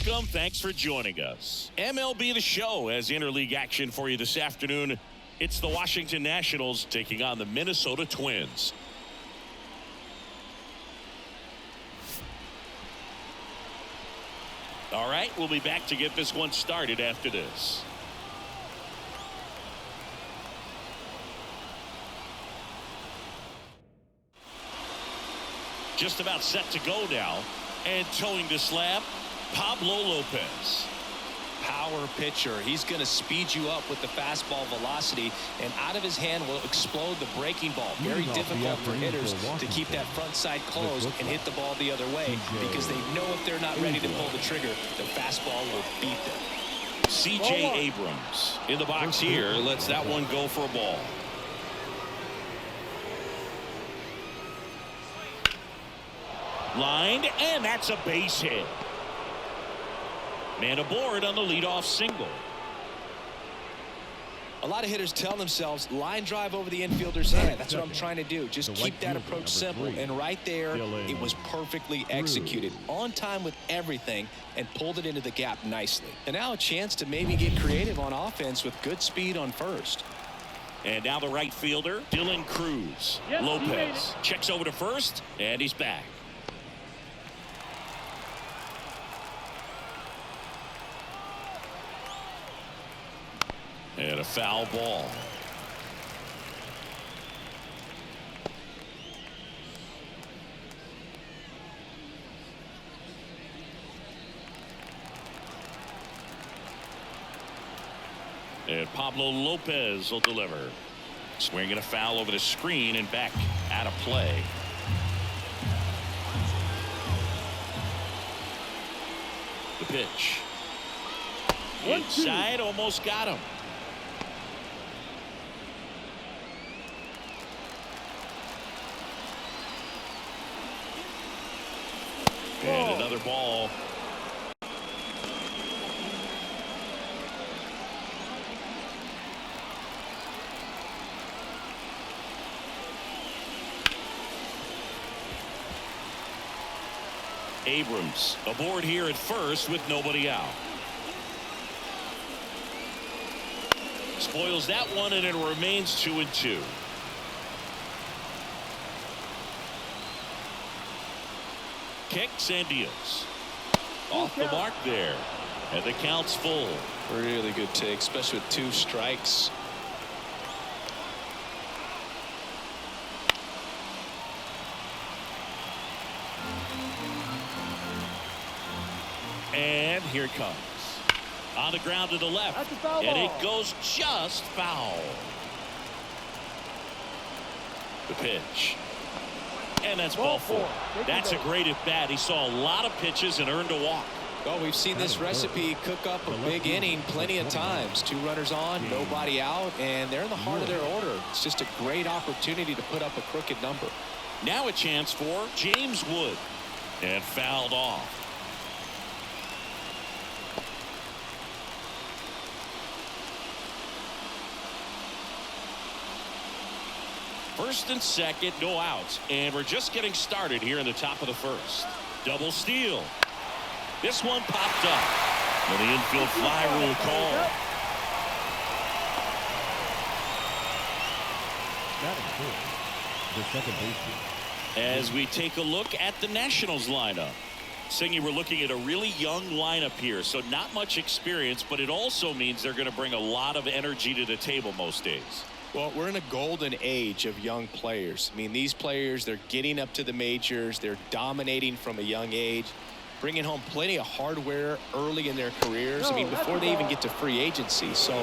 Welcome. Thanks for joining us. MLB The Show has interleague action for you this afternoon. It's the Washington Nationals taking on the Minnesota Twins. All right, we'll be back to get this one started after this. Just about set to go now. And towing the slab, Pablo Lopez. Power pitcher. He's going to speed you up with the fastball velocity, and out of his hand will explode the breaking ball. Very difficult for hitters to keep that front side closed and hit the ball the other way, because they know if they're not ready to pull the trigger, the fastball will beat them. C.J. Abrams in the box here. Lets that one go for a ball. Lined, and that's a base hit. Man aboard on the leadoff single. A lot of hitters tell themselves, line drive over the infielder's head. That's what I'm trying to do. Just keep that approach simple. And right there, it was perfectly executed. On time with everything, and pulled it into the gap nicely. And now a chance to maybe get creative on offense with good speed on first. And now the right fielder, Dylan Cruz. Lopez checks over to first, and he's back. And a foul ball. And Pablo Lopez will deliver. Swinging a foul over the screen and back out of play. The pitch. Inside, almost got him. And another ball. Abrams aboard here at first with nobody out. Spoils that one, and it remains 2-2. Kicks and deals. Off the mark there. And the count's full. Really good take, especially with 2 strikes. And here it comes. On the ground to the left. And it goes just foul. The pitch. And that's ball 4. That's a great at bat. He saw a lot of pitches and earned a walk. Well, we've seen this recipe cook up a big inning plenty of times. 2 runners on, nobody out, and they're in the heart of their order. It's just a great opportunity to put up a crooked number. Now a chance for James Wood. And fouled off. First and second, no outs. And we're just getting started here in the top of the first. Double steal. This one popped up. And the infield fly rule call. The second baseman. As we take a look at the Nationals lineup. Singy, we're looking at a really young lineup here. So not much experience, but it also means they're going to bring a lot of energy to the table most days. Well, we're in a golden age of young players. I mean, these players, they're getting up to the majors. They're dominating from a young age, bringing home plenty of hardware early in their careers. I mean, before they even get to free agency. So,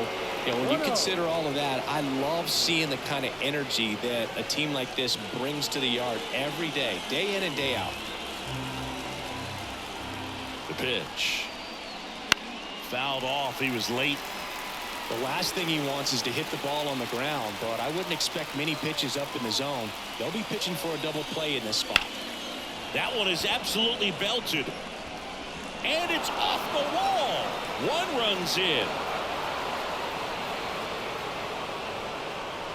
you know, when you consider all of that, I love seeing the kind of energy that a team like this brings to the yard every day in and day out. The pitch. Fouled off. He was late. The last thing he wants is to hit the ball on the ground, but I wouldn't expect many pitches up in the zone. They'll be pitching for a double play in this spot. That one is absolutely belted. And it's off the wall. 1 runs in.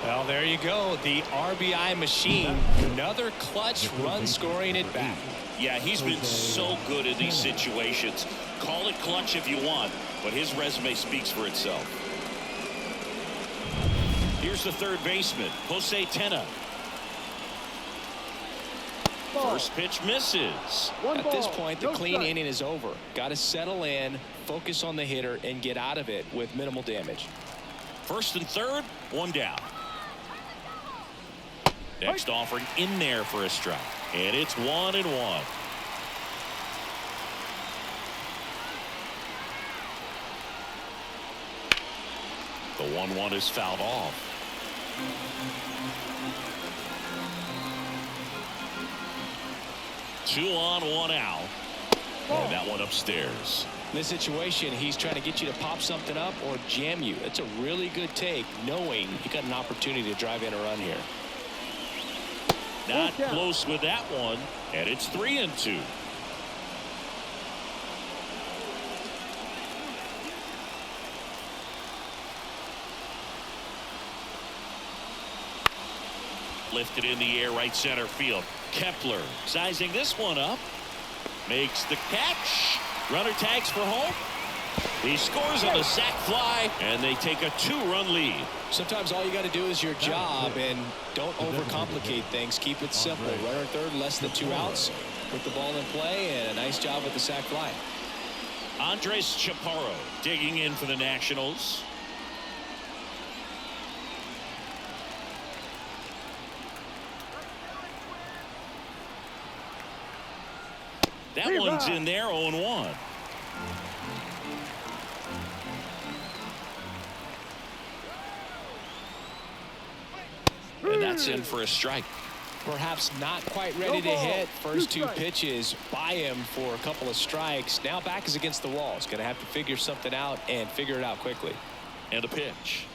Well, there you go. The RBI machine. Another clutch run scoring at bat. Yeah, he's been so good in these situations. Call it clutch if you want, but his resume speaks for itself. Here's the third baseman, Jose Tena. First pitch misses. At this point, the clean inning is over. Got to settle in, focus on the hitter, and get out of it with minimal damage. First and third, one down. Next offering in there for a strike. And it's 1-1. The 1-1 is fouled off. Two on, one out. And that one upstairs. In this situation, he's trying to get you to pop something up or jam you. It's a really good take, knowing you got an opportunity to drive in a run here. Not close with that one, and it's 3-2. Lifted in the air, right center field. Kepler sizing this one up. Makes the catch. Runner tags for home. He scores on the sac fly, and they take a 2-run lead. Sometimes all you got to do is your job, and don't overcomplicate things. Keep it simple. Runner third, less than 2 outs. Put the ball in play, and a nice job with the sac fly. Andres Chaparro digging in for the Nationals. That one's in there, 0-1. And that's in for a strike. Perhaps not quite ready to hit. First 2 pitches by him for a couple of strikes. Now back is against the wall. He's going to have to figure something out and figure it out quickly. And a pitch.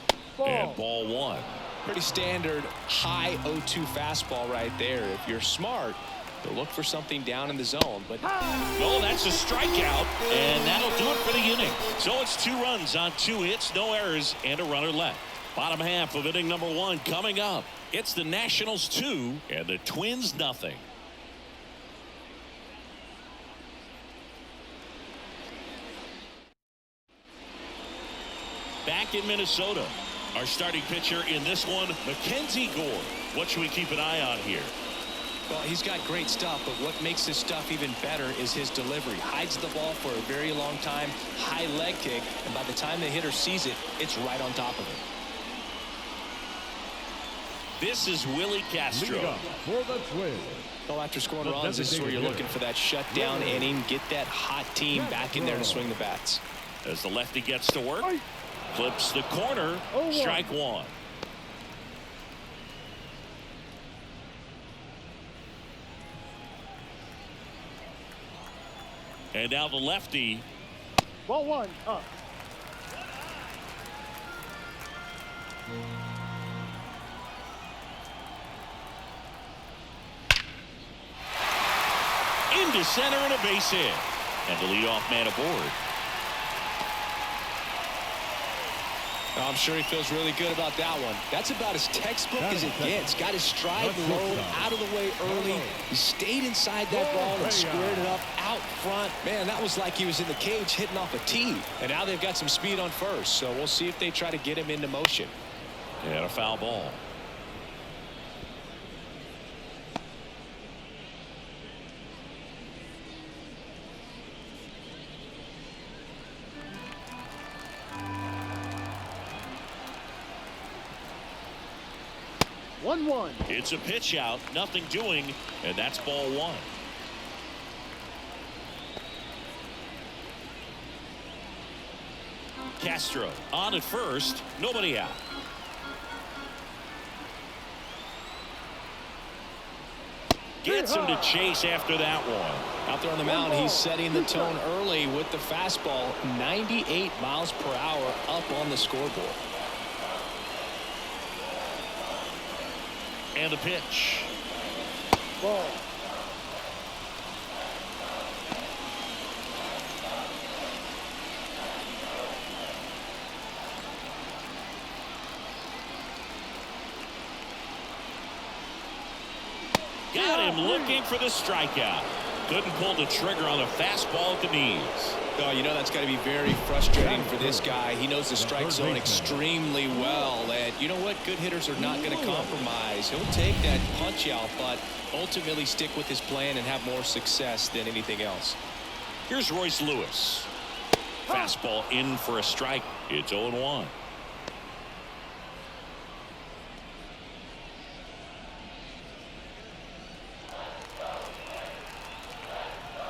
And ball 1. Pretty standard high 0-2 fastball right there. If you're smart, you'll look for something down in the zone. But no, that's a strikeout, and that'll do it for the inning. So it's 2 runs on 2 hits, no errors, and a runner left. Bottom half of inning number 1 coming up. It's the Nationals 2 and the Twins nothing. Back in Minnesota, our starting pitcher in this one, Mackenzie Gore. What should we keep an eye on here? Well, he's got great stuff, but what makes his stuff even better is his delivery. Hides the ball for a very long time, high leg kick, and by the time the hitter sees it, it's right on top of it. This is Willie Castro. For the Twins. Well, after scoring runs, this is where you're looking for that shutdown inning. Get that hot team back in there to swing the bats. As the lefty gets to work, clips the corner, strike 1. And now the lefty. Ball 1 up. Into center and a base hit. And the leadoff man aboard. I'm sure he feels really good about that one. That's about as textbook as it gets. Got his stride low, out of the way early. He stayed inside that ball and squared it up out front. Man, that was like he was in the cage hitting off a tee. And now they've got some speed on first, so we'll see if they try to get him into motion. And a foul ball. It's a pitch out, nothing doing, and that's ball 1. Castro on at first, nobody out. Gets him to chase after that one. Out there on the mound, he's setting the tone early with the fastball. 98 miles per hour up on the scoreboard. And a pitch. Ball. Got him looking for the strikeout. Couldn't pull the trigger on the fastball at the knees. Oh, you know that's got to be very frustrating for this guy. He knows the strike zone extremely well. And you know what? Good hitters are not going to compromise. He'll take that punch out, but ultimately stick with his plan and have more success than anything else. Here's Royce Lewis. Fastball in for a strike. It's 0-1.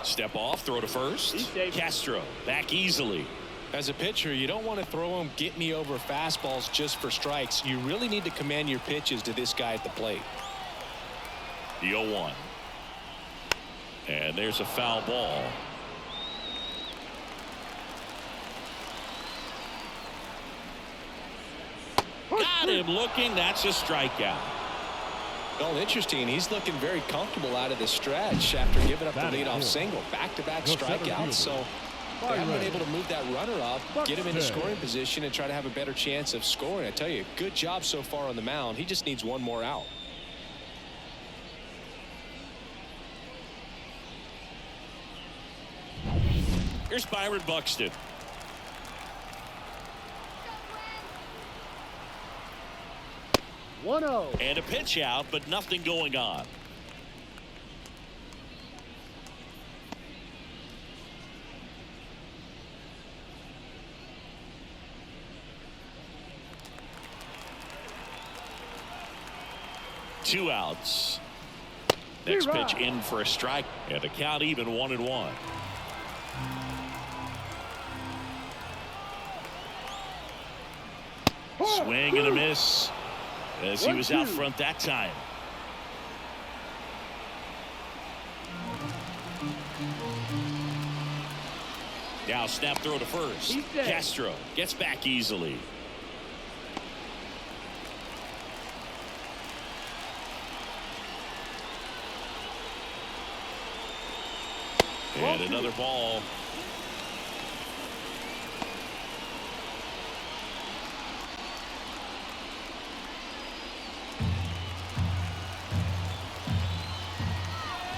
Step off, throw to first. Castro back easily. As a pitcher, you don't want to throw him get me over fastballs just for strikes. You really need to command your pitches to this guy at the plate. The 0-1. And there's a foul ball. Got him looking. That's a strikeout. Well, interesting. He's looking very comfortable out of the stretch after giving up the leadoff single. Back-to-back strikeouts. So they haven't been able to move that runner up, get him into scoring position, and try to have a better chance of scoring. I tell you, good job so far on the mound. He just needs one more out. Here's Byron Buxton. And a pitch out, but nothing going on. Two outs. Next pitch in for a strike, and the count even 1-1. Swing and a miss, as he was out front that time. Now snap throw to first. Castro gets back easily. And another ball.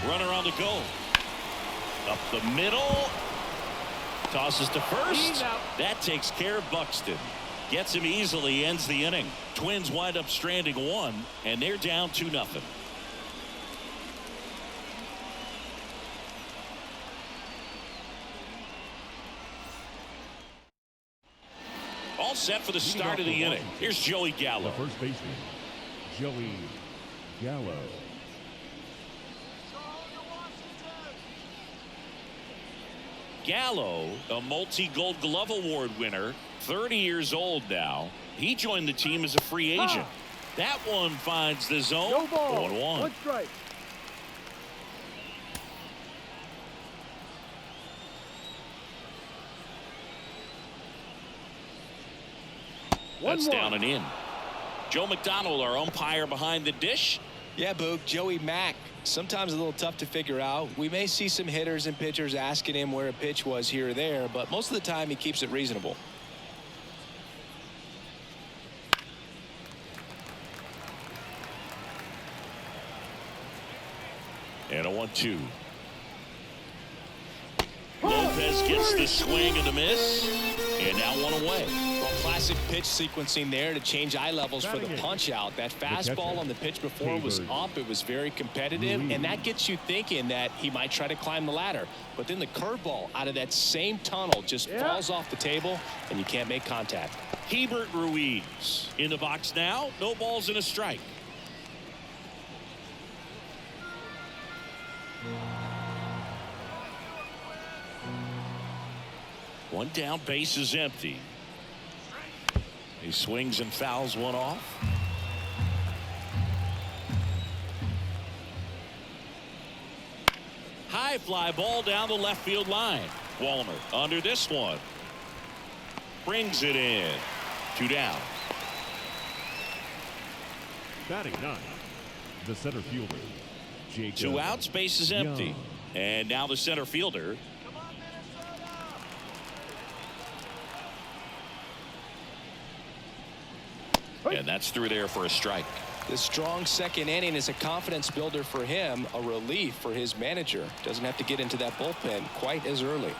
Runner on the go. Up the middle. Tosses to first. That takes care of Buxton. Gets him easily, ends the inning. Twins wind up stranding one, and they're down 2-0. All set for the start of the inning. Here's Joey Gallo. The first baseman, Joey Gallo. Gallo, a multi-Gold Glove Award winner, 30 years old now. He joined the team as a free agent. That one finds the zone. No ball. 1-1. One strike. That's down and in. Joe McDonald, our umpire behind the dish. Yeah, Boog, Joey Mack, sometimes a little tough to figure out. We may see some hitters and pitchers asking him where a pitch was here or there, but most of the time he keeps it reasonable. And a 1-2. Lopez gets the swing and the miss, and now one away. Well, classic pitch sequencing there to change eye levels for the punch out. That fastball on the pitch before was up. It was very competitive, and that gets you thinking that he might try to climb the ladder. But then the curveball out of that same tunnel just falls off the table, and you can't make contact. Hebert Ruiz in the box now. No balls and a strike. One down, base is empty. He swings and fouls one off. High fly ball down the left field line. Walner under this one. Brings it in. 2 down. Batting 9, the center fielder, Jacob 2 outs, base is empty. Young. And now the center fielder. And that's through there for a strike. The strong second inning is a confidence builder for him, a relief for his manager. Doesn't have to get into that bullpen quite as early.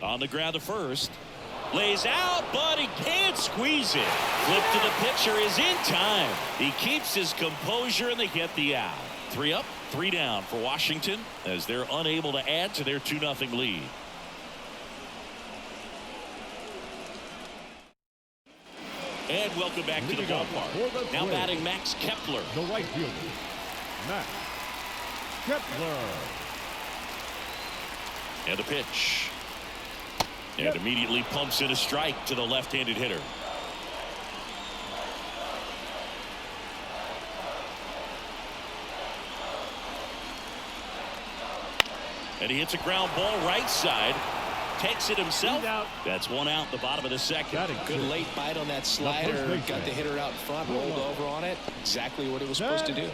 On the ground to first. Lays out, but he can't squeeze it. Flip to the pitcher is in time. He keeps his composure, and they get the out. 3 up, 3 down for Washington as they're unable to add to their 2-0 lead. And welcome back to the ballpark. Now batting Max Kepler. The right fielder, Max Kepler. And a pitch. And immediately pumps in a strike to the left-handed hitter. And he hits a ground ball right side. Takes it himself. That's 1 out, the bottom of the second. Good late bite on that slider. Got the hitter out in front, rolled over on it. Exactly what it was supposed to do.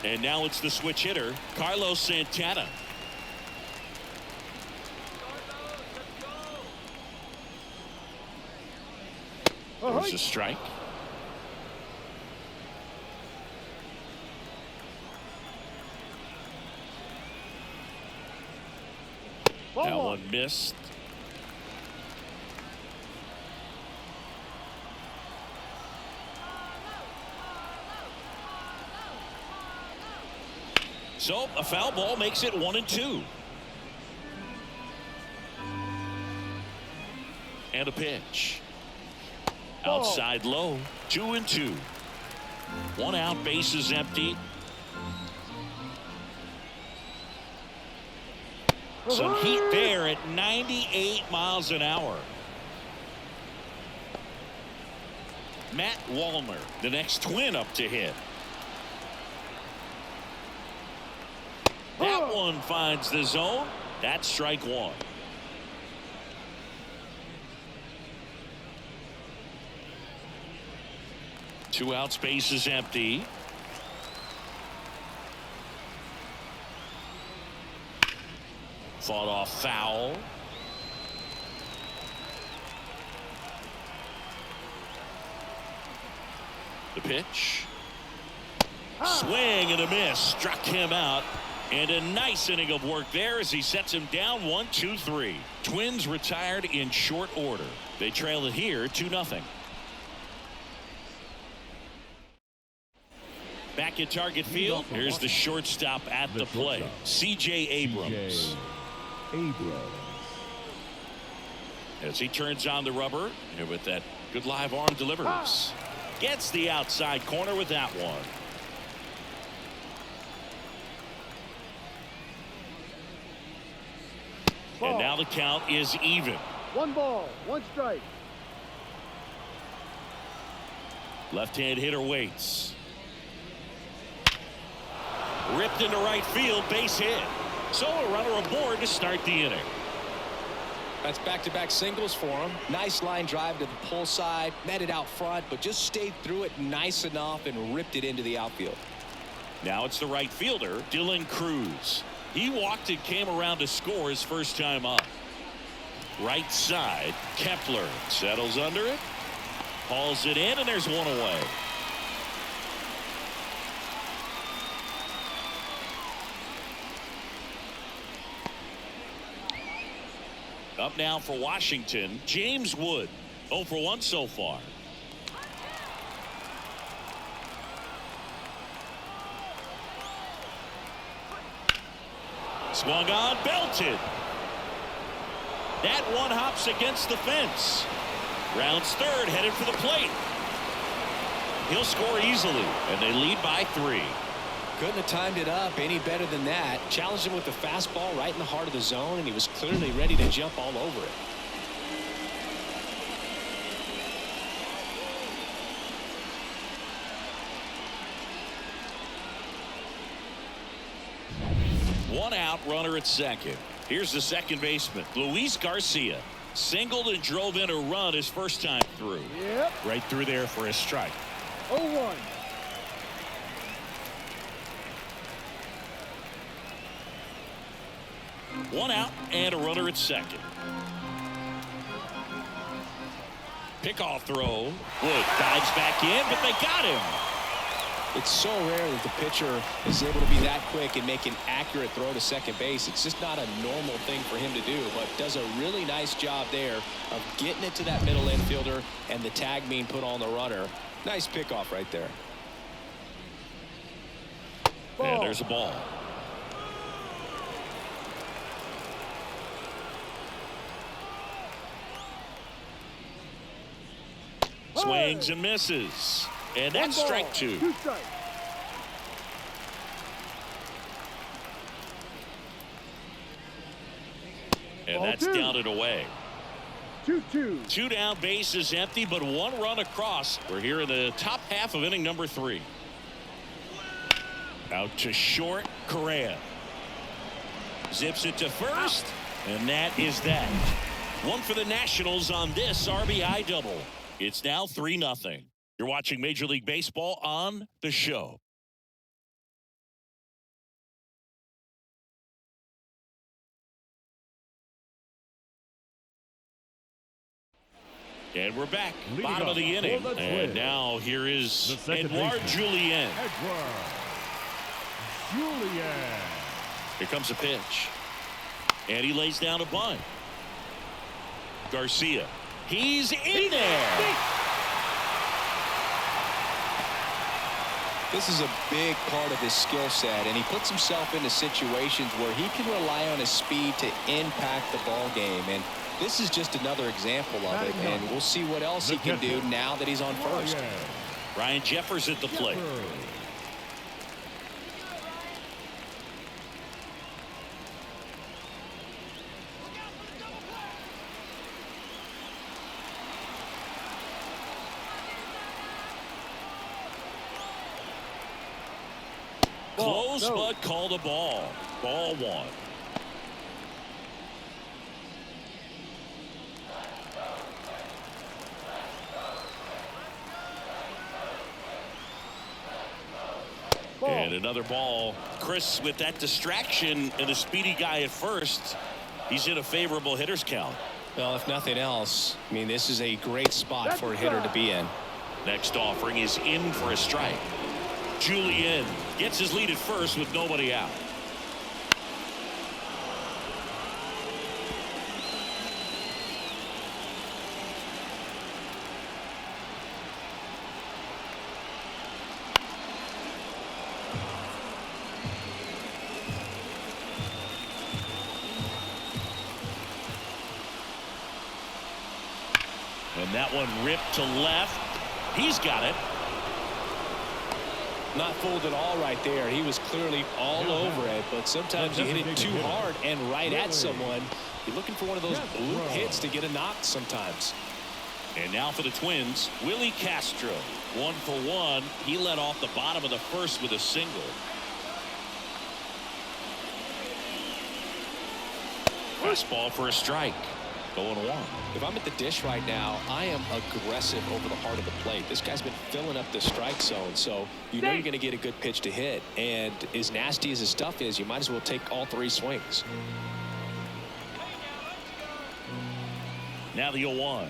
And now it's the switch hitter, Carlos Santana. There's a strike. That one missed. So a foul ball makes it 1-2. And a pitch. Outside low, 2-2. 1 out, bases empty. Some heat there at 98 miles an hour. Matt Wallner, the next twin up to hit. That one finds the zone. That's strike 1. Two outs, bases empty. Fought off foul. The pitch. Swing and a miss. Struck him out. And a nice inning of work there as he sets him down 1-2-3. Twins retired in short order. They trail it here 2-0. Back at target field, here's the shortstop at the plate, C.J. Abrams. As he turns on the rubber, and with that good live arm delivers. Gets the outside corner with that one. And now the count is even. 1 ball, 1 strike. Left-hand hitter waits. Ripped into right field, base hit. So a runner aboard to start the inning. That's back-to-back singles for him. Nice line drive to the pull side, met it out front, but just stayed through it nice enough and ripped it into the outfield. Now it's the right fielder, Dylan Cruz. He walked and came around to score his first time up. Right side, Kepler settles under it, hauls it in, and there's one away. Up now for Washington, James Wood. 0 for 1 so far. Swung on, belted. That one hops against the fence. Rounds third, headed for the plate. He'll score easily, and they lead by 3. Couldn't have timed it up any better than that. Challenged him with the fastball right in the heart of the zone, and he was clearly ready to jump all over it. One out, runner at second. Here's the second baseman, Luis Garcia. Singled and drove in a run his first time through. Yep. Right through there for a strike. 0-1. One out and a runner at second. Pickoff throw. Wood dives back in, but they got him. It's so rare that the pitcher is able to be that quick and make an accurate throw to second base. It's just not a normal thing for him to do, but does a really nice job there of getting it to that middle infielder and the tag being put on the runner. Nice pickoff right there. And there's a ball. Swings and misses. And that's strike two. 2 strikes. And Ball that's two. down and away. 2-2. 2 down, bases empty, but 1 run across. We're here in the top half of inning number 3. Out to short, Correa. Zips it to first, and that is that. 1 for the Nationals on this RBI double. It's now 3-0. You're watching Major League Baseball on The Show. And we're back. Leading Bottom of off the inning. for the And Twins, now here is the second Edouard baseman, Julien. Edouard Julien. Here comes a pitch. And he lays down a bunt. Garcia. He's in there. This is a big part of his skill set, and he puts himself into situations where he can rely on his speed to impact the ball game. And this is just another example of it, and we'll see what else he can do now that he's on first. Ryan Jeffers at the plate. Close, but called a ball. Ball 1. And another ball. Chris, with that distraction and a speedy guy at first, he's in a favorable hitter's count. Well, if nothing else, I mean, this is a great spot for a hitter to be in. Next offering is in for a strike. Julien gets his lead at first with nobody out. And that one ripped to left. He's got it. Not fooled at all right there. He was clearly all over it, but sometimes you hit it too hard and right at someone. You're looking for one of those bloop hits to get a knock sometimes. And now for the Twins, Willie Castro. 1 for 1. He led off the bottom of the first with a single. Fastball for a strike. 0-1. If I'm at the dish right now, I am aggressive over the heart of the plate. This guy's been filling up the strike zone, so you know you're going to get a good pitch to hit. And as nasty as his stuff is, you might as well take all 3 swings. Now the 0-1.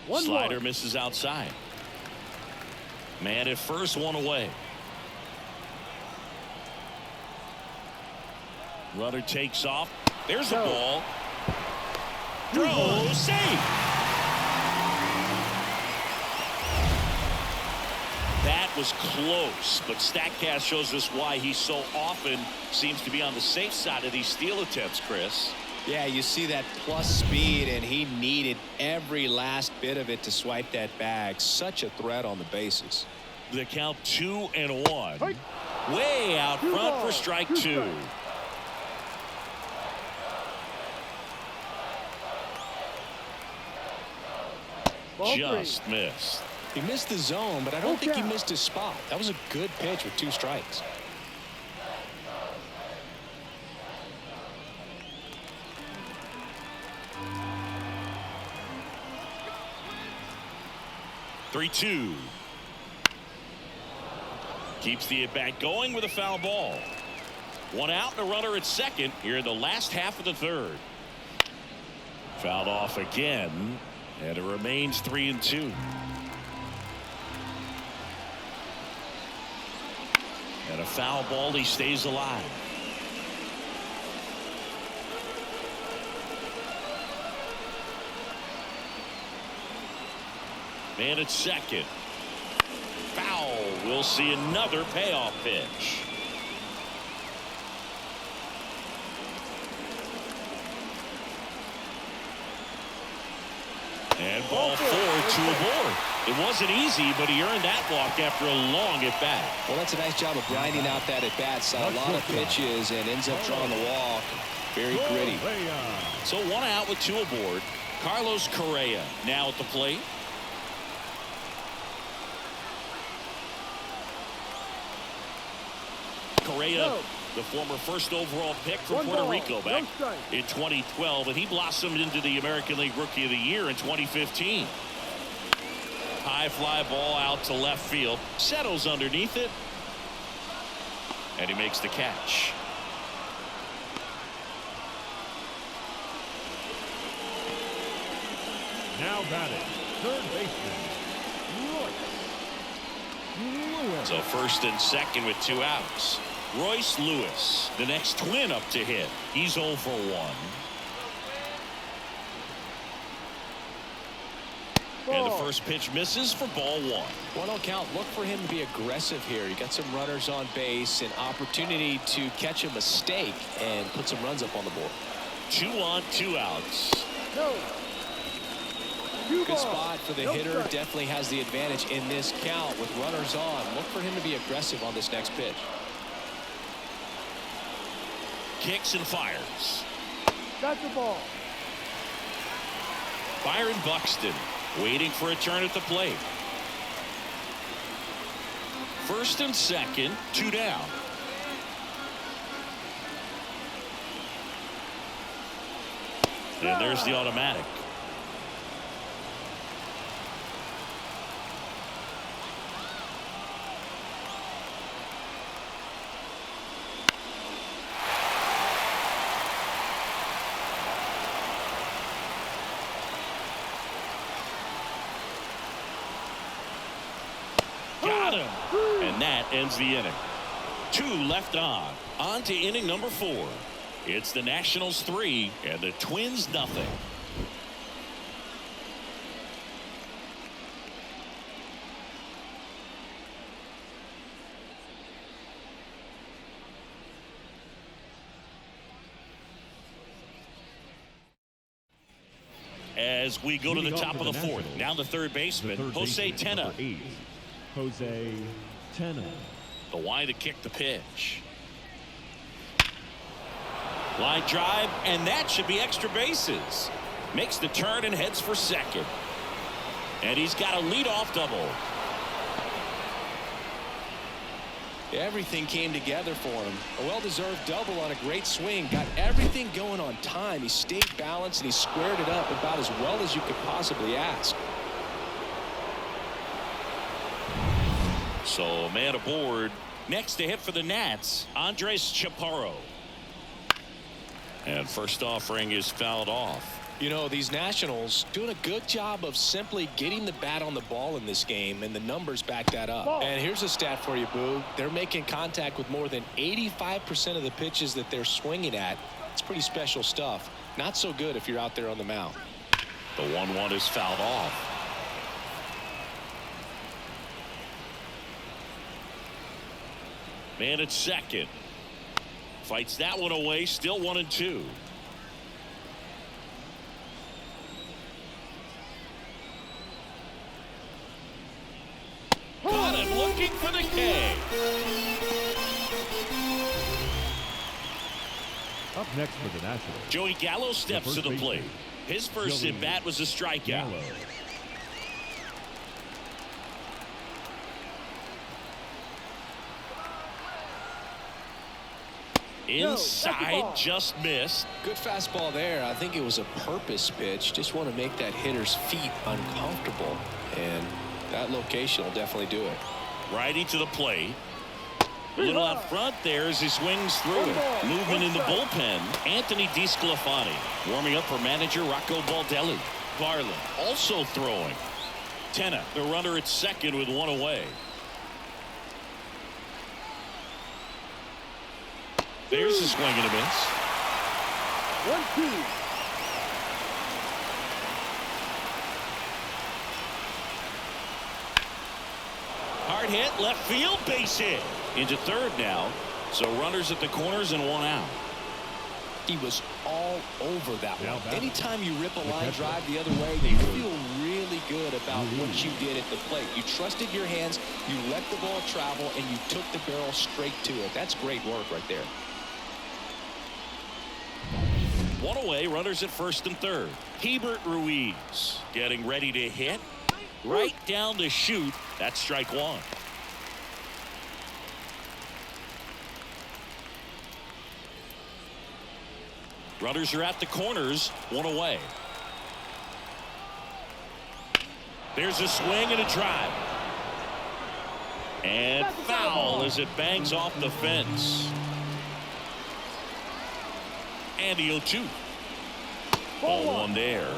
Slider misses outside. Man at first, 1 away. Runner takes off. There's a ball. Throw, safe. That was close, but StatCast shows us why he so often seems to be on the safe side of these steal attempts, Chris. Yeah, you see that plus speed, and he needed every last bit of it to swipe that bag. Such a threat on the bases. The count 2-1. Way out front for strike 2. Just missed. He missed the zone, but I don't think he missed his spot. That was a good pitch with 2 strikes. Three-two. Keeps the at-bat going with a foul ball. 1 out and a runner at second here in the last half of the third. Fouled off again, and it remains 3-2. And a foul ball, he stays alive. Man at second. Foul. We'll see another payoff pitch. And ball four, 2 aboard. It wasn't easy, but he earned that walk after a long at-bat. Well, that's a nice job of grinding out that at-bat. Saw a lot of pitches and ends up drawing the walk. Very gritty. So 1 out with 2 aboard. Carlos Correa now at the plate. Correa, the former first overall pick from Puerto Rico back in 2012, and he blossomed into the American League Rookie of the Year in 2015. High fly ball out to left field, settles underneath it, and he makes the catch. Now batting, third baseman, Lewis. So first and second with 2 outs. Royce Lewis, the next twin up to hit. He's 0 for 1. And the first pitch misses for ball 1. 1-0 count. Look for him to be aggressive here. You got some runners on base, an opportunity to catch a mistake and put some runs up on the board. 2 on, 2 outs. Good spot for the hitter. Definitely has the advantage in this count with runners on. Look for him to be aggressive on this next pitch. Kicks and fires. That's the ball. Byron Buxton waiting for a turn at the plate. First and second, 2 down. And there's the automatic. Got him. And that ends the inning. 2 left on. On to inning number 4. It's the Nationals 3 and the Twins nothing. As we go to the top of the 4th, now the third baseman, Jose Tena. Jose Tena. The wide to kick the pitch. Line drive, and that should be extra bases. Makes the turn and heads for second. And he's got a leadoff double. Everything came together for him. A well-deserved double on a great swing. Got everything going on time. He stayed balanced and he squared it up about as well as you could possibly ask. So man aboard. Next to hit for the Nats, Andres Chaparro. And first offering is fouled off. You know, these Nationals doing a good job of simply getting the bat on the ball in this game, and the numbers back that up. And here's a stat for you, Boo. They're making contact with more than 85% of the pitches that they're swinging at. It's pretty special stuff. Not so good if you're out there on the mound. The 1-1 is fouled off. Man at second. Fights that one away. Still 1-2. Got him looking for the K. Up next for the Nationals, Joey Gallo steps to the plate. His first at bat was a strikeout. Gallo. Inside, just missed. Good fastball there. I think it was a purpose pitch. Just want to make that hitter's feet uncomfortable, and that location will definitely do it. Righty to the plate. A little out front there as he swings through it. Movement in the bullpen. Anthony DeSclafani warming up for manager Rocco Baldelli. Garland also throwing. Tena, the runner at second with one away. There's a swing and a miss. 1-2. Hard hit, left field, base hit. Into third now. So runners at the corners and one out. He was all over that Now one. back. Anytime you rip a line drive the other way, you feel really good about what you did at the plate. You trusted your hands, you let the ball travel, and you took the barrel straight to it. That's great work right there. One away, runners at first and third. Hebert Ruiz getting ready to hit. Right down to shoot. That's strike one. Runners are at the corners, one away. There's a swing and a drive. And foul as it bangs off the fence. And the 0-2. Ball one there.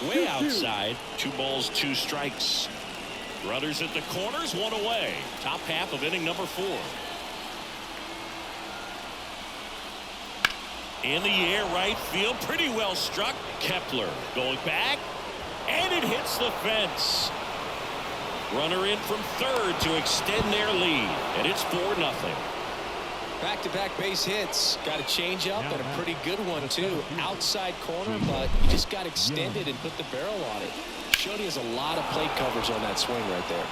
Way outside. 2 balls, 2 strikes. Runners at the corners, one away. Top half of inning number 4. In the air, right field, pretty well struck. Kepler going back, and it hits the fence. Runner in from third to extend their lead, and it's 4-0. Back-to-back base hits. Got a change-up and a pretty good one, too. Outside corner, but he just got extended and put the barrel on it. Showed he has a lot of plate coverage on that swing right there.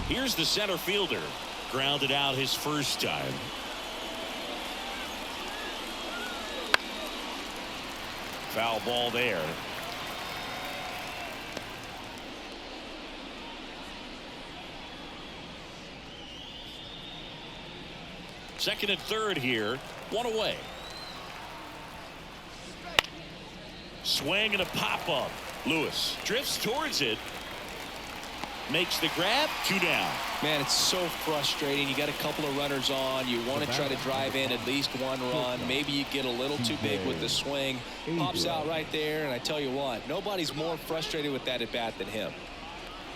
Here's the center fielder. Grounded out his first time. Foul ball there. Second and third here. One away. Swing and a pop-up. Lewis drifts towards it. Makes the grab. 2 down. Man, it's so frustrating. You got a couple of runners on. You want to try to drive in at least 1 run. Maybe you get a little too big with the swing. Pops out right there, and I tell you what, nobody's more frustrated with that at bat than him.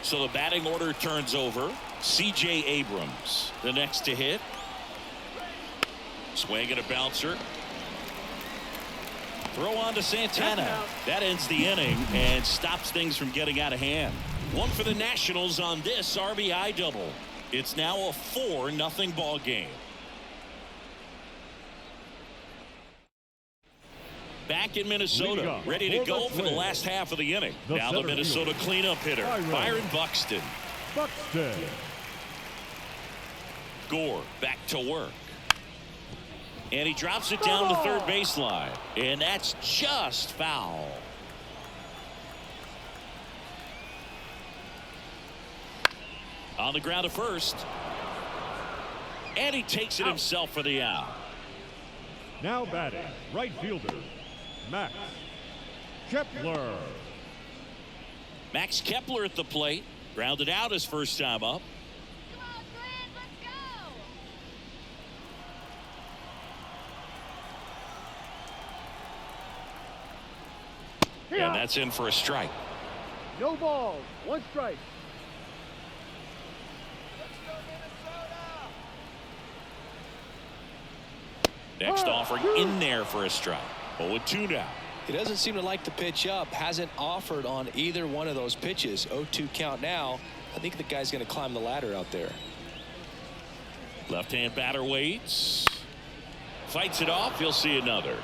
So the batting order turns over. C.J. Abrams, the next to hit. Swing and a bouncer. Throw on to Santana. That ends the inning and stops things from getting out of hand. One for the Nationals on this RBI double. It's now a 4-0 ball game. Back in Minnesota, ready to go for the last half of the inning. Now the Minnesota cleanup hitter, Byron Buxton. Gore back to work. And he drops it down the third baseline. And that's just foul. On the ground to first. And he takes it himself for the out. Now batting, right fielder, Max Kepler. Max Kepler at the plate. Grounded out his first time up. Come on, Glenn, let's go. And that's in for a strike. No balls, 1 strike. Next offering in there for a strike. 0-2 now. He doesn't seem to like the pitch up. Hasn't offered on either one of those pitches. 0-2 count now. I think the guy's going to climb the ladder out there. Left-hand batter waits. Fights it off. He'll see another.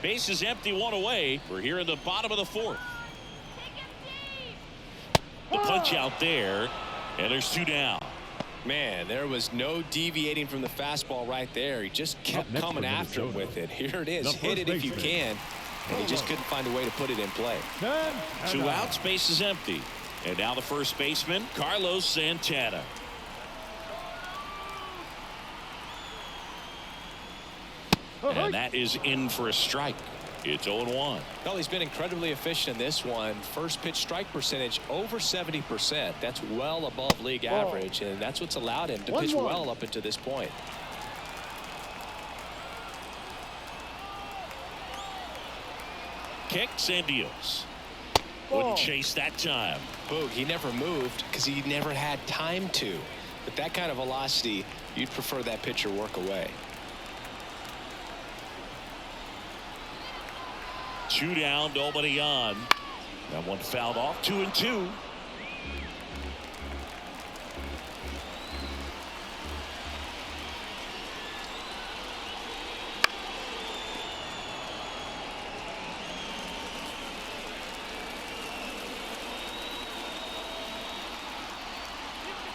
Base is empty, 1 away. We're here in the bottom of the 4th. The punch out there. And there's 2 down. Man, there was no deviating from the fastball right there. He just kept coming after him with it. Here it is. Hit it if you can. And he just couldn't find a way to put it in play. 2 outs, base is empty. And now the first baseman, Carlos Santana. And that is in for a strike. It's 0-1. Well, he's been incredibly efficient in this one. First pitch strike percentage over 70%. That's well above league average, and that's what's allowed him to pitch well up until this point. Kicks and deals. Wouldn't chase that time. Boog, he never moved because he never had time to. With that kind of velocity, you'd prefer that pitcher work away. 2 down, nobody on. That one fouled off. 2-2.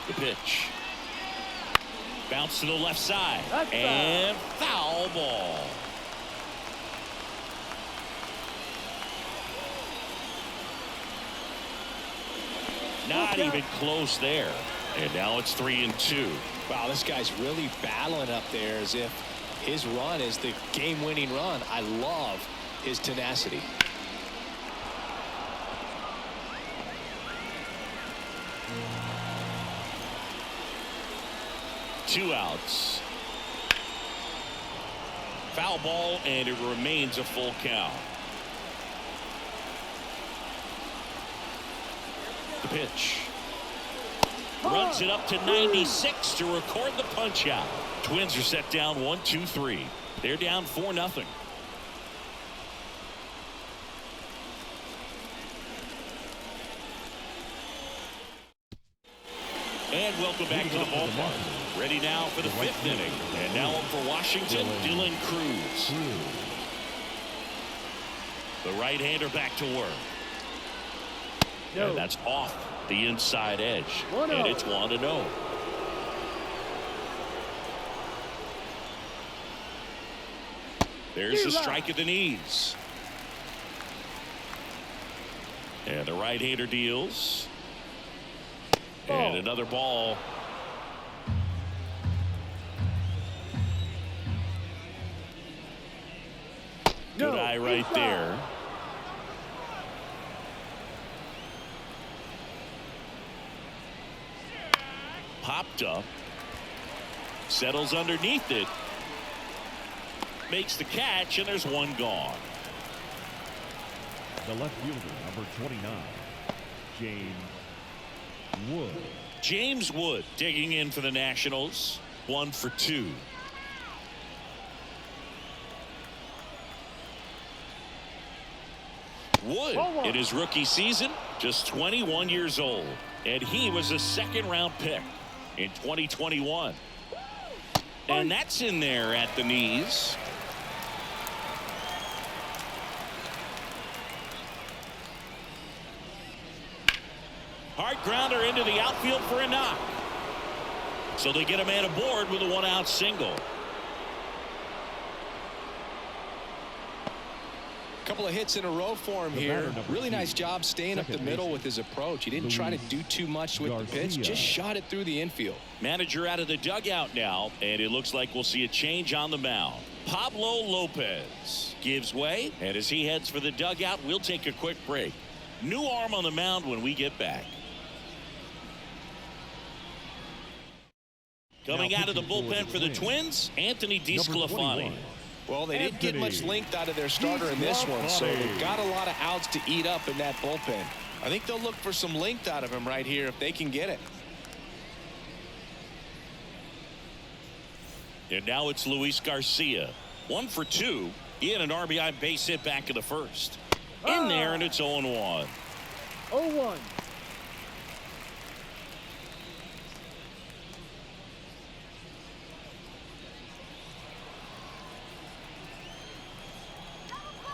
The pitch. Bounce to the left side. And foul ball. Not even close there. And now it's 3-2. Wow, this guy's really battling up there as if his run is the game-winning run. I love his tenacity. Two outs. Foul ball, and it remains a full count. The pitch. Runs it up to 96 to record the punch out. Twins are set down 1-2-3. They're down 4-0. And welcome back to the ballpark. Ready now for the 5th inning. And now up for Washington, Dylan Cruz. The right-hander back to work. And that's off the inside edge. And it's 1-0. There's the strike at the knees. And the right-hander deals. And another ball. Good eye right there. Popped up. Settles underneath it. Makes the catch, and there's one gone. The left fielder, number 29, James Wood. James Wood digging in for the Nationals. 1 for 2. Wood in his rookie season, just 21 years old, and he was a 2nd-round pick in 2021. And that's in there at the knees. Hard grounder into the outfield for a knock. So they get a man aboard with a 1-out single. Couple of hits in a row for him here. Really nice job staying up the middle with his approach. He didn't try to do too much with the pitch, just shot it through the infield. Manager out of the dugout now, and it looks like we'll see a change on the mound. Pablo Lopez gives way, and as he heads for the dugout, we'll take a quick break. New arm on the mound when we get back. Coming out of the bullpen for the Twins, Anthony DeSclafani. Well, they didn't get much length out of their starter in this one, so they've got a lot of outs to eat up in that bullpen. I think they'll look for some length out of him right here if they can get it. And now it's Luis Garcia. 1 for 2. He had an RBI base hit back in the 1st. In there, and it's 0-1. 0-1.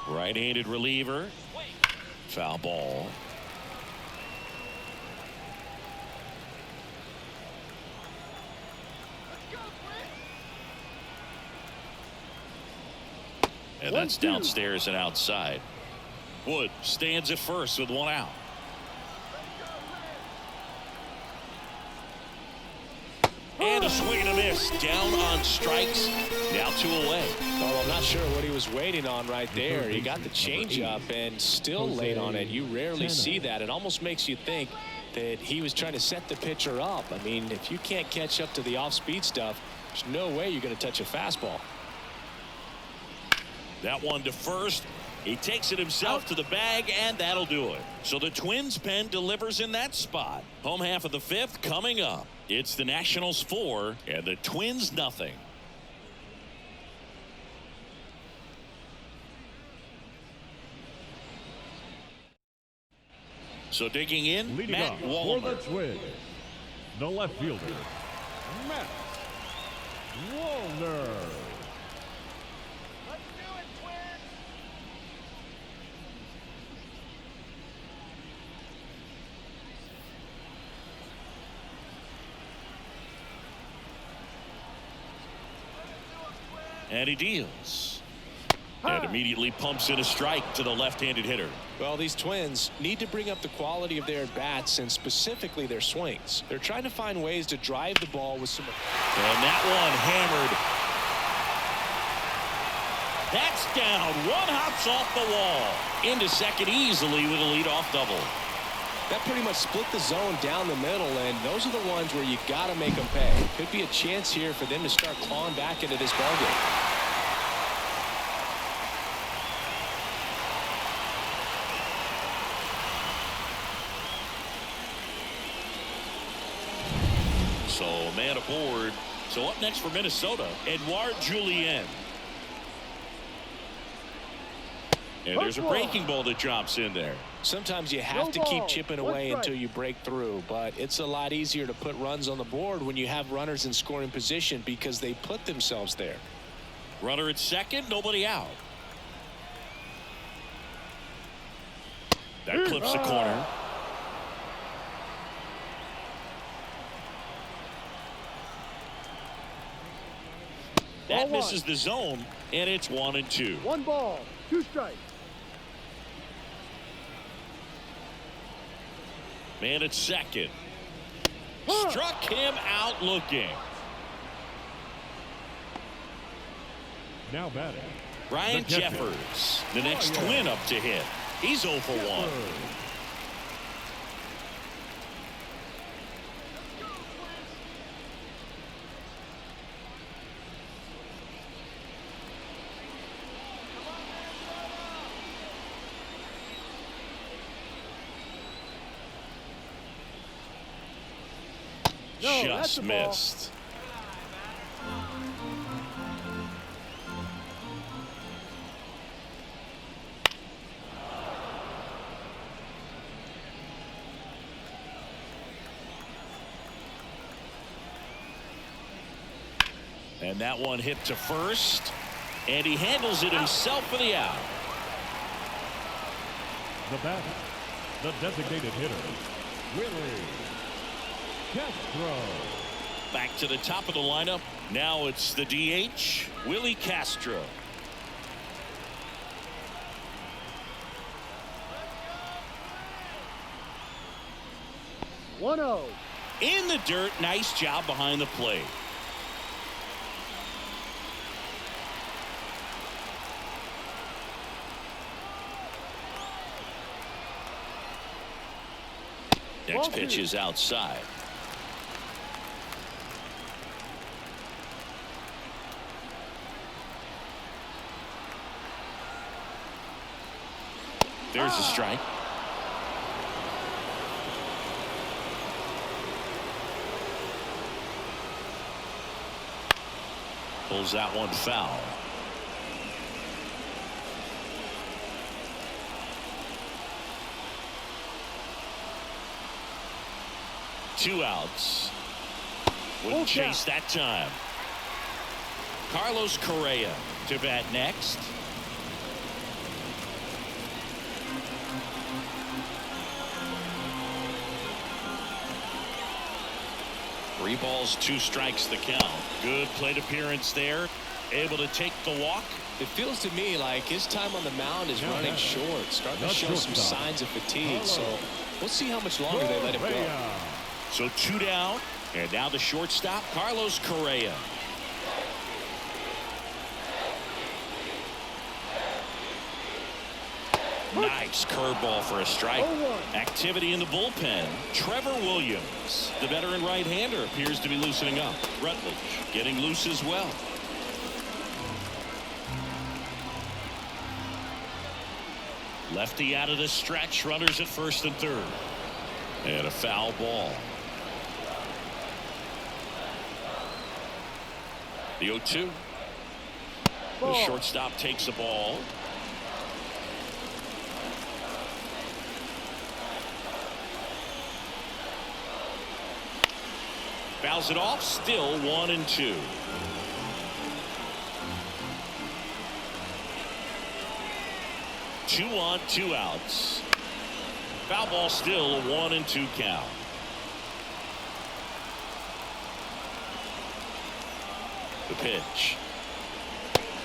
Right-handed reliever. Foul ball. And that's downstairs and outside. Wood stands at first with 1 out. And a swing and a miss. Down on strikes. Now 2 away. Well, I'm not sure what he was waiting on right there. He got the changeup and still late on it. You rarely see that. It almost makes you think that he was trying to set the pitcher up. I mean, if you can't catch up to the off-speed stuff, there's no way you're going to touch a fastball. That one to first. He takes it himself to the bag, and that'll do it. So the Twins pen delivers in that spot. Home half of the 5th coming up. It's the Nationals 4 and the Twins nothing. So digging in, Leading Matt off for Wallmer. the Twins, the left fielder, Matt Wallner. Let's do it, Twins. And he deals. And immediately pumps in a strike to the left-handed hitter. Well, these Twins need to bring up the quality of their at-bats and specifically their swings. They're trying to find ways to drive the ball with some... And that one hammered. That's down. One hops off the wall. Into second easily with a leadoff double. That pretty much split the zone down the middle, and those are the ones where you got to make them pay. Could be a chance here for them to start clawing back into this ballgame. So man aboard. So up next for Minnesota, Edouard Julien. And there's a breaking ball that drops in there. Sometimes you have to keep chipping away until you break through, but it's a lot easier to put runs on the board when you have runners in scoring position because they put themselves there. Runner at second, nobody out. That clips the corner. That misses the zone, and it's 1-2. 1 ball, 2 strikes. Man at second. Struck him out looking. Now batting, Ryan the catcher. Jeffers, the next Twin up to hit. He's 0 for 1. No, that's Just a ball. missed. And that one hit to first, and he handles it himself for the out. The batter, the designated hitter, Willie Castro. Back to the top of the lineup. Now it's the DH, Willie Castro. One 0. In the dirt, nice job behind the plate. Next pitch is outside. There's a strike. Pulls that one foul. Two outs. Wouldn't chase that time. Carlos Correa to bat next. Three balls, 2 strikes the count. Good plate appearance there. Able to take the walk. It feels to me like his time on the mound is running short, starting to show some signs of fatigue. So we'll see how much longer they let him go. So 2 down. And now the shortstop, Carlos Correa. Nice curveball for a strike. Activity in the bullpen. Trevor Williams, the veteran right-hander, appears to be loosening up. Rutledge getting loose as well. Lefty out of the stretch. Runners at first and third. And a foul ball. The 0-2. The shortstop takes the ball. Fouls it off. Still 1-2. Two on, 2 outs. Foul ball, still a 1-2 count. The pitch.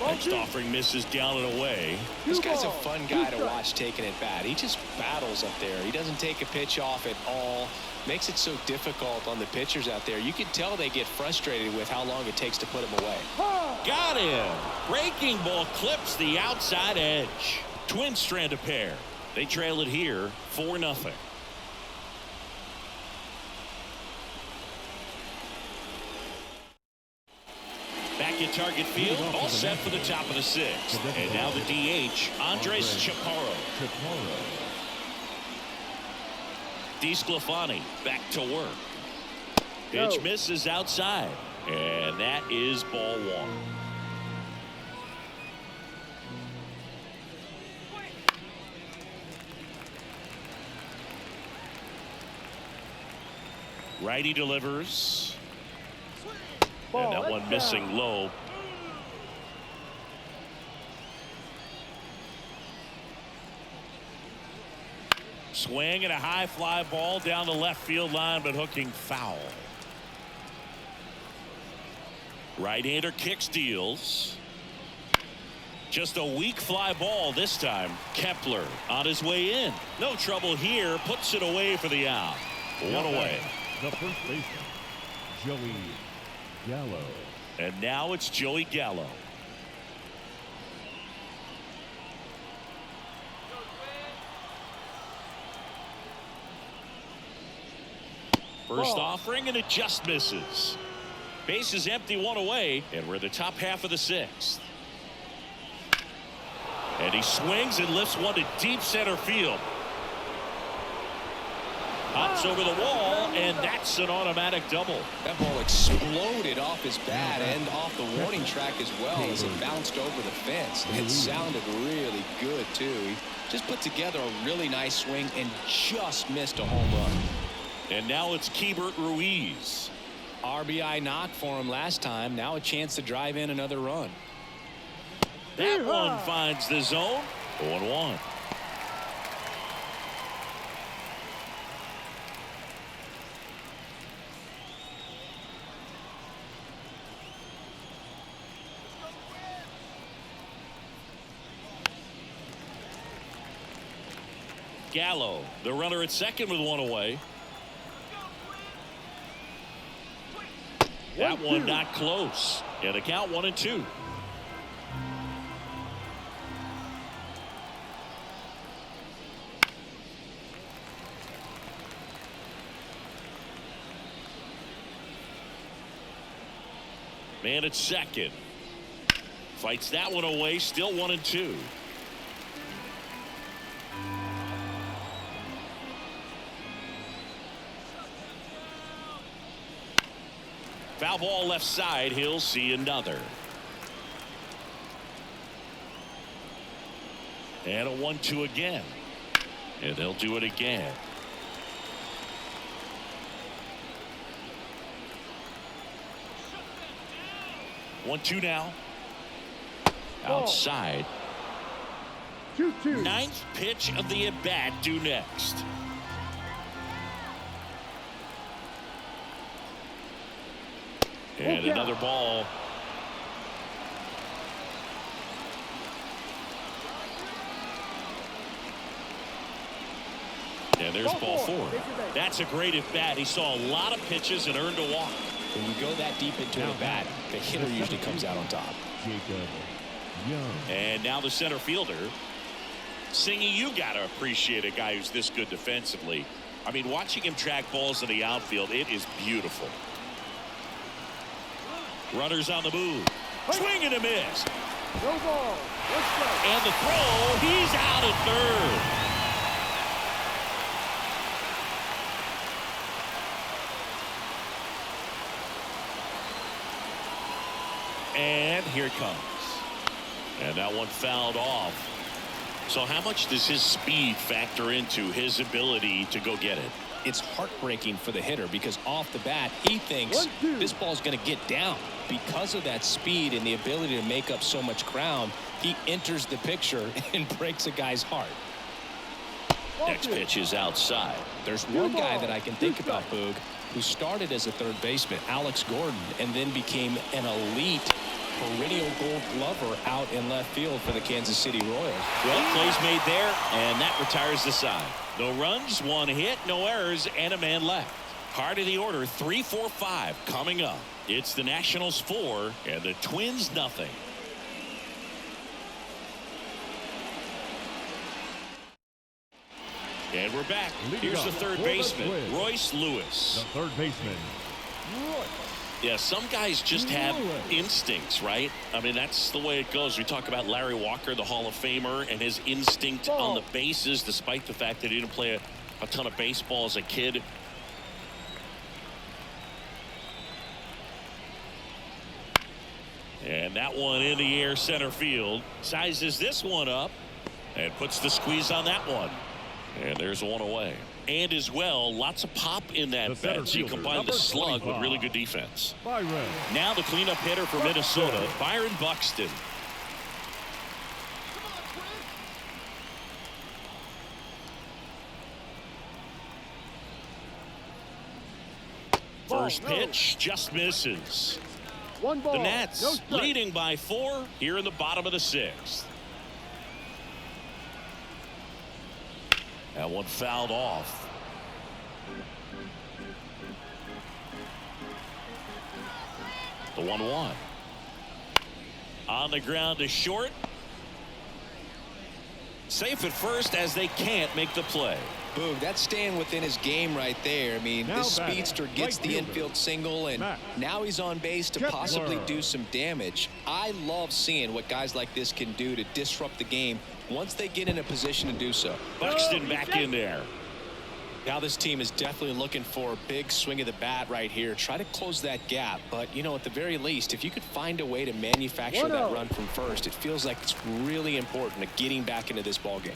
Next offering misses down and away. This guy's a fun guy to watch taking at bat. He just battles up there. He doesn't take a pitch off at all. Makes it so difficult on the pitchers out there. You can tell they get frustrated with how long it takes to put him away. Got him. Breaking ball clips the outside edge. Twin strand of pair. They trail it here 4-0. Back at target field, all set for the top of the 6th. And now the DH, Andres Chaparro. DeSclafani back to work. Pitch misses outside. And that is ball 1. Righty delivers. And that one missing low. Swing and a high fly ball down the left field line, but hooking foul. Right-hander kicks, deals. Just a weak fly ball this time. Kepler on his way in. No trouble here. Puts it away for the out. 1 away. The first baseman, Joey Gallo. And now it's Joey Gallo. First offering, and it just misses. Base is empty, 1 away, and we're in the top half of the 6th. And he swings and lifts one to deep center field. Pops over the wall, and that's an automatic double. That ball exploded off his bat and off the warning track as well as it bounced over the fence. It sounded really good, too. He just put together a really nice swing and just missed a home run. And now it's Keibert Ruiz. RBI knock for him last time. Now a chance to drive in another run. That one finds the zone. 0-1. Gallo, the runner at second with 1 away. That one not close. And the count 1-2. Man at second. Fights that one away. Still 1-2. Foul ball left side. He'll see another. And a 1-2 again. And they'll do it again. One, 2 now. Outside. 2-2. 9th pitch of the at-bat due next. And another ball. And there's ball 4. That's a great at bat. He saw a lot of pitches and earned a walk. When you go that deep into a bat, the hitter usually comes out on top. And now the center fielder. Singy, you got to appreciate a guy who's this good defensively. I mean, watching him track balls in the outfield, it is beautiful. Runners on the move. Swing and a miss. No ball. And the throw, he's out at third. And here it comes. And that one fouled off. So how much does his speed factor into his ability to go get it? It's heartbreaking for the hitter because off the bat, he thinks this ball's going to get down. Because of that speed and the ability to make up so much ground, he enters the picture and breaks a guy's heart. Next pitch is outside. There's one guy that I can think about, Boog, who started as a third baseman, Alex Gordon, and then became an elite perennial gold glover out in left field for the Kansas City Royals. Well, plays made there, and that retires the side. No runs, 1 hit, no errors, and a man left. Heart of the order, 3, 4, 5 coming up. It's the Nationals 4 and the Twins nothing. And we're back. Here's the third baseman, Royce Lewis. The third baseman, Yeah, some guys just have instincts, right? I mean, that's the way it goes. We talk about Larry Walker, the Hall of Famer, and his instinct on the bases, despite the fact that he didn't play a ton of baseball as a kid. And that one in the air center field. Sizes this one up and puts the squeeze on that one. And there's one away. And as well, lots of pop in that bat. So you combine the slug with really good defense. Byron. Now the cleanup hitter for Minnesota, Byron Buxton. First pitch just misses. One ball. The Nats leading by 4 here in the bottom of the 6th. That one fouled off. The 1-1. On the ground to short. Safe at first as they can't make the play. Boog, that's staying within his game right there. I mean, Now this batting, speedster gets right the fielder, infield single, and Matt. now he's on base to Kepler. possibly do some damage. I love seeing what guys like this can do to disrupt the game once they get in a position to do so. Buxton back in there. Now this team is definitely looking for a big swing of the bat right here. Try to close that gap. But, you know, at the very least, if you could find a way to manufacture that run from first, it feels like it's really important to getting back into this ball game.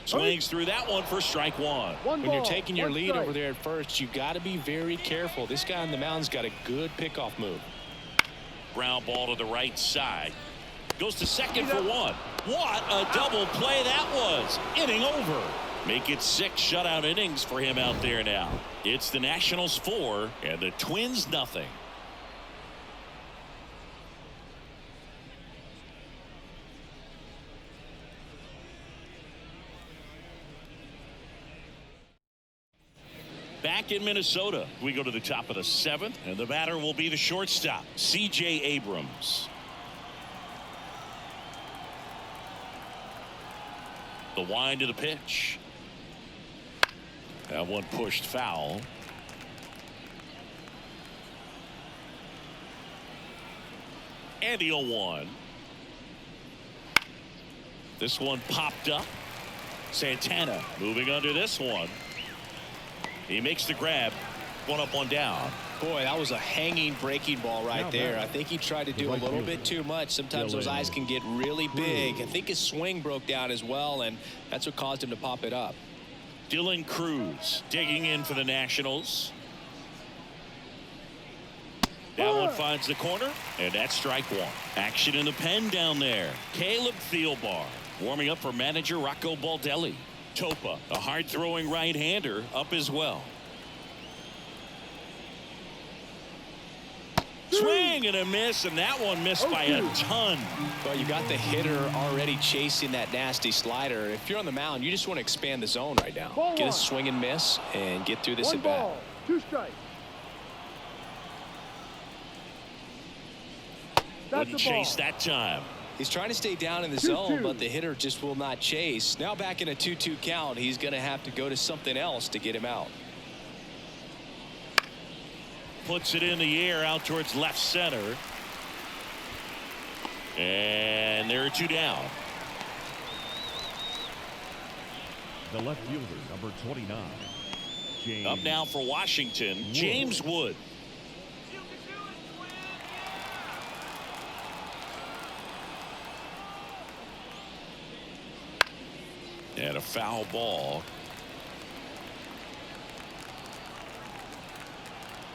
Swings through that one for strike 1. When you're taking your lead over there at first, you've got to be very careful. This guy on the mound's got a good pickoff move. Ground ball to the right side. Goes to second for 1. What a double play that was. Inning over. Make it 6 shutout innings for him out there now. It's the Nationals 4 and the Twins nothing. Back in Minnesota, we go to the top of the 7th, and the batter will be the shortstop, C.J. Abrams. The wind to the pitch. That one pushed foul. And the 0-1. This one popped up. Santana moving under this one. He makes the grab. 1 up, 1 down. Boy, that was a hanging breaking ball right there. I think he tried to do a little bit too much. Sometimes those eyes can get really big. I think his swing broke down as well, and that's what caused him to pop it up. Dylan Cruz digging in for the Nationals. That one finds the corner, and that's strike 1. Action in the pen down there. Caleb Thielbar warming up for manager Rocco Baldelli. Topa, a hard-throwing right-hander, up as well. Swing and a miss, and that one missed by a ton. Well, you got the hitter already chasing that nasty slider. If you're on the mound, you just want to expand the zone right now. Get a swing and miss and get through this at bat. 1 ball, 2 strikes. Wouldn't chase that time. He's trying to stay down in the zone, but the hitter just will not chase. Now back in a 2-2 count, he's going to have to go to something else to get him out. Puts it in the air out towards left center. And there are 2 down. The left fielder, number 29. James Up now for Washington, James Wood. And a foul ball.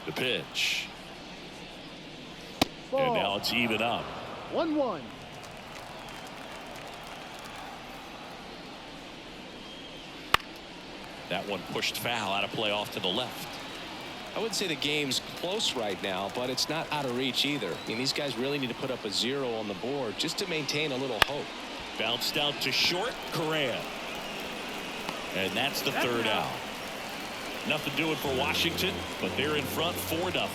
The pitch. Ball. And now it's even up. 1-1. That one pushed foul out of play off to the left. I wouldn't say the game's close right now, but it's not out of reach either. I mean, these guys really need to put up a 0 on the board just to maintain a little hope. Bounced out to short, Correa. And that's the 3rd out. Nothing doing for Washington, but they're in front 4-0.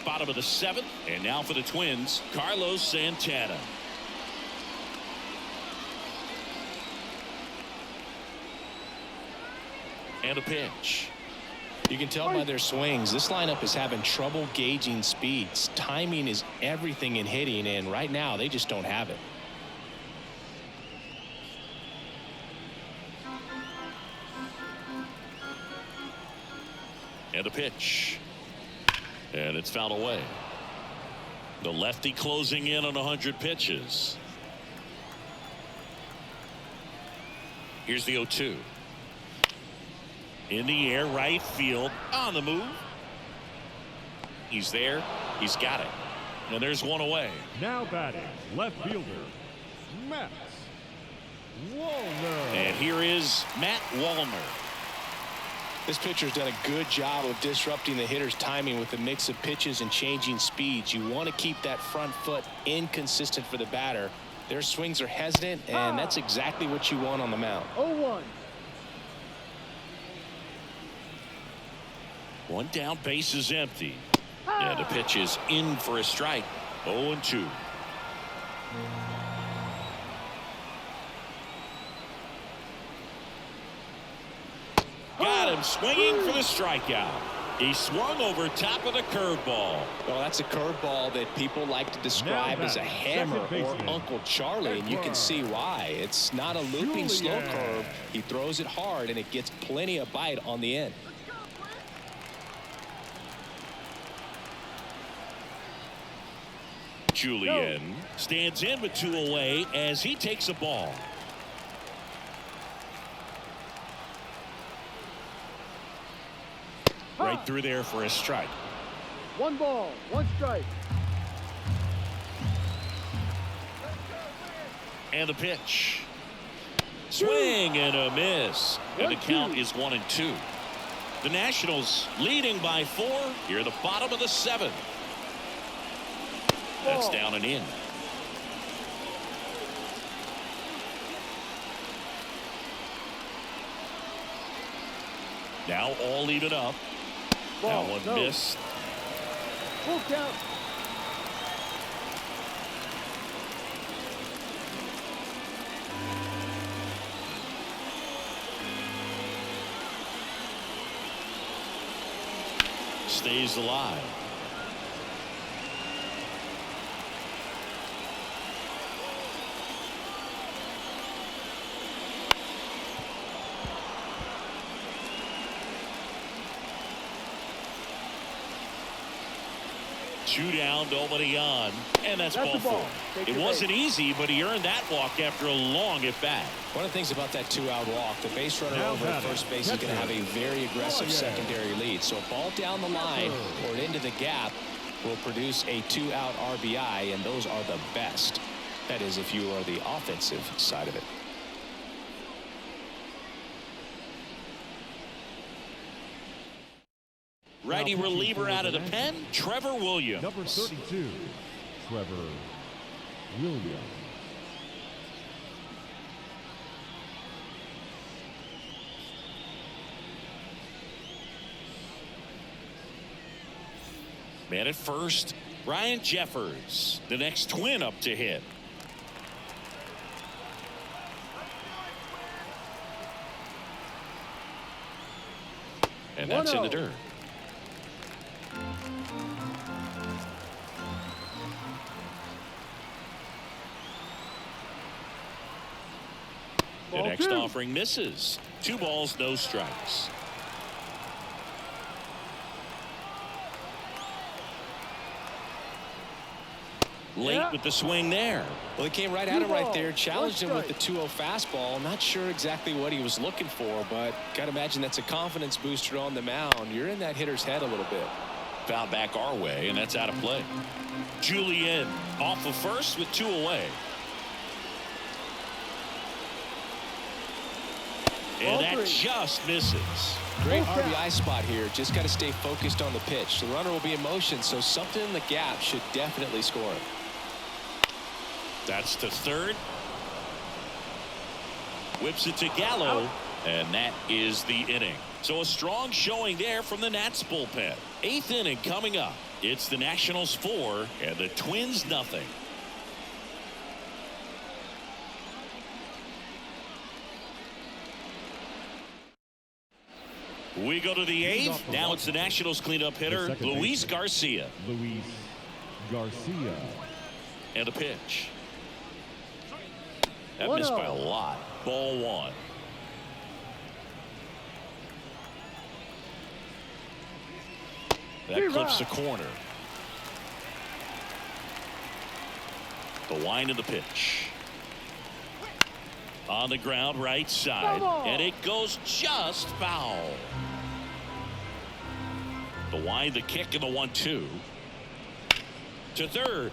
Bottom of the 7th, and now for the Twins, Carlos Santana. And a pitch. You can tell by their swings, this lineup is having trouble gauging speeds. Timing is everything in hitting, and right now they just don't have it. And a pitch. And it's fouled away. The lefty closing in on 100 pitches. Here's the 0-2. In the air, right field, on the move. He's there. He's got it. And there's one away. now batting, left fielder, Matt Wallner. And here is Matt Wallner. This pitcher's done a good job of disrupting the hitter's timing with a mix of pitches and changing speeds. You want to keep that front foot inconsistent for the batter. Their swings are hesitant, and that's exactly what you want on the mound. 0-1. One down, base is empty. And the pitch is in for a strike. 0-2. Got him swinging for the strikeout. He swung over top of the curveball. Well, that's a curveball that people like to describe as a hammer or Uncle Charlie, and you can see why. It's not a looping slow curve. He throws it hard, and it gets plenty of bite on the end. Julian stands in with 2 away as he takes a ball. Right through there for a strike. 1 ball, 1 strike. And the pitch. Swing and a miss. And the count is 1-2. The Nationals leading by 4 here at the bottom of the 7th. That's down and in. Now all even up. That one missed. Full count. Stays alive. 2 down, nobody on, and that's ball the ball. 4. Take It your wasn't base. easy, but he earned that walk after a long at bat. One of the things about that 2-out walk, the base runner Now over at batting, first base is going to have a very aggressive secondary lead. So a ball down the line or into the gap will produce a 2-out RBI, and those are the best. That is, if you are the offensive side of it. Righty reliever out of the pen, Trevor Williams. Number 32, Trevor Williams. Man at first, Ryan Jeffers, the next twin up to hit. And that's in the dirt. The next offering misses. 2 balls, no strikes. Late with the swing there. Well, he came right at him right there, challenged him with the 2-0 fastball. Not sure exactly what he was looking for, but got to imagine that's a confidence booster on the mound. You're in that hitter's head a little bit. Foul back our way, and that's out of play. Julian off of first with 2 away. And that just misses. Great RBI spot here. Just got to stay focused on the pitch. The runner will be in motion, so something in the gap should definitely score him. That's to third. Whips it to Gallo, and that is the inning. So a strong showing there from the Nats bullpen. 8th inning coming up. It's the Nationals 4 and the Twins nothing. We go to the 8th. Now it's the Nationals cleanup hitter, Luis Garcia. Luis Garcia. And a pitch. That missed by a lot. Ball 1. That clips the corner. The wind of the pitch. On the ground, right side. And it goes just foul. The wind, the kick, and the 1-2. To third.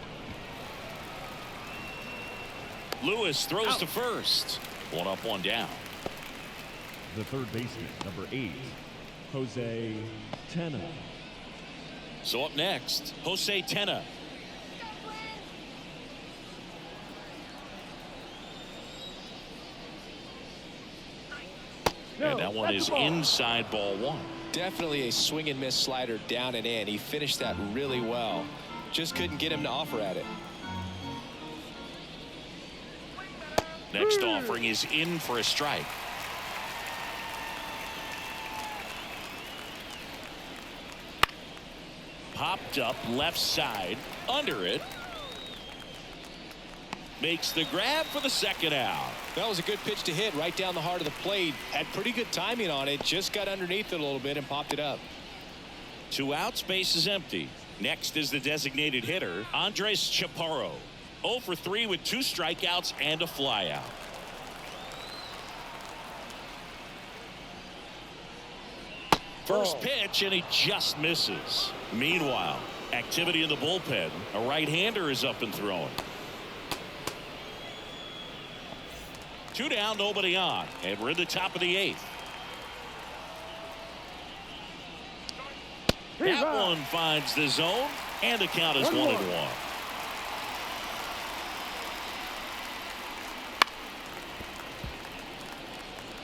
Lewis throws to first. 1 up, 1 down. The third baseman, number 8, Jose Tena. So up next, Jose Tena. And that one is inside ball 1. Definitely a swing and miss slider down and in. He finished that really well. Just couldn't get him to offer at it. Next offering is in for a strike. Popped up left side, under it. Makes the grab for the second out. That was a good pitch to hit right down the heart of the plate. Had pretty good timing on it. Just got underneath it a little bit and popped it up. 2 outs, base is empty. Next is the designated hitter, Andres Chaparro. 0 for 3 with 2 strikeouts and a flyout. First pitch, and he just misses. Meanwhile, activity in the bullpen. A right-hander is up and throwing. 2 down, nobody on, and we're in the top of the 8th. That one finds the zone, and the count is 1-1.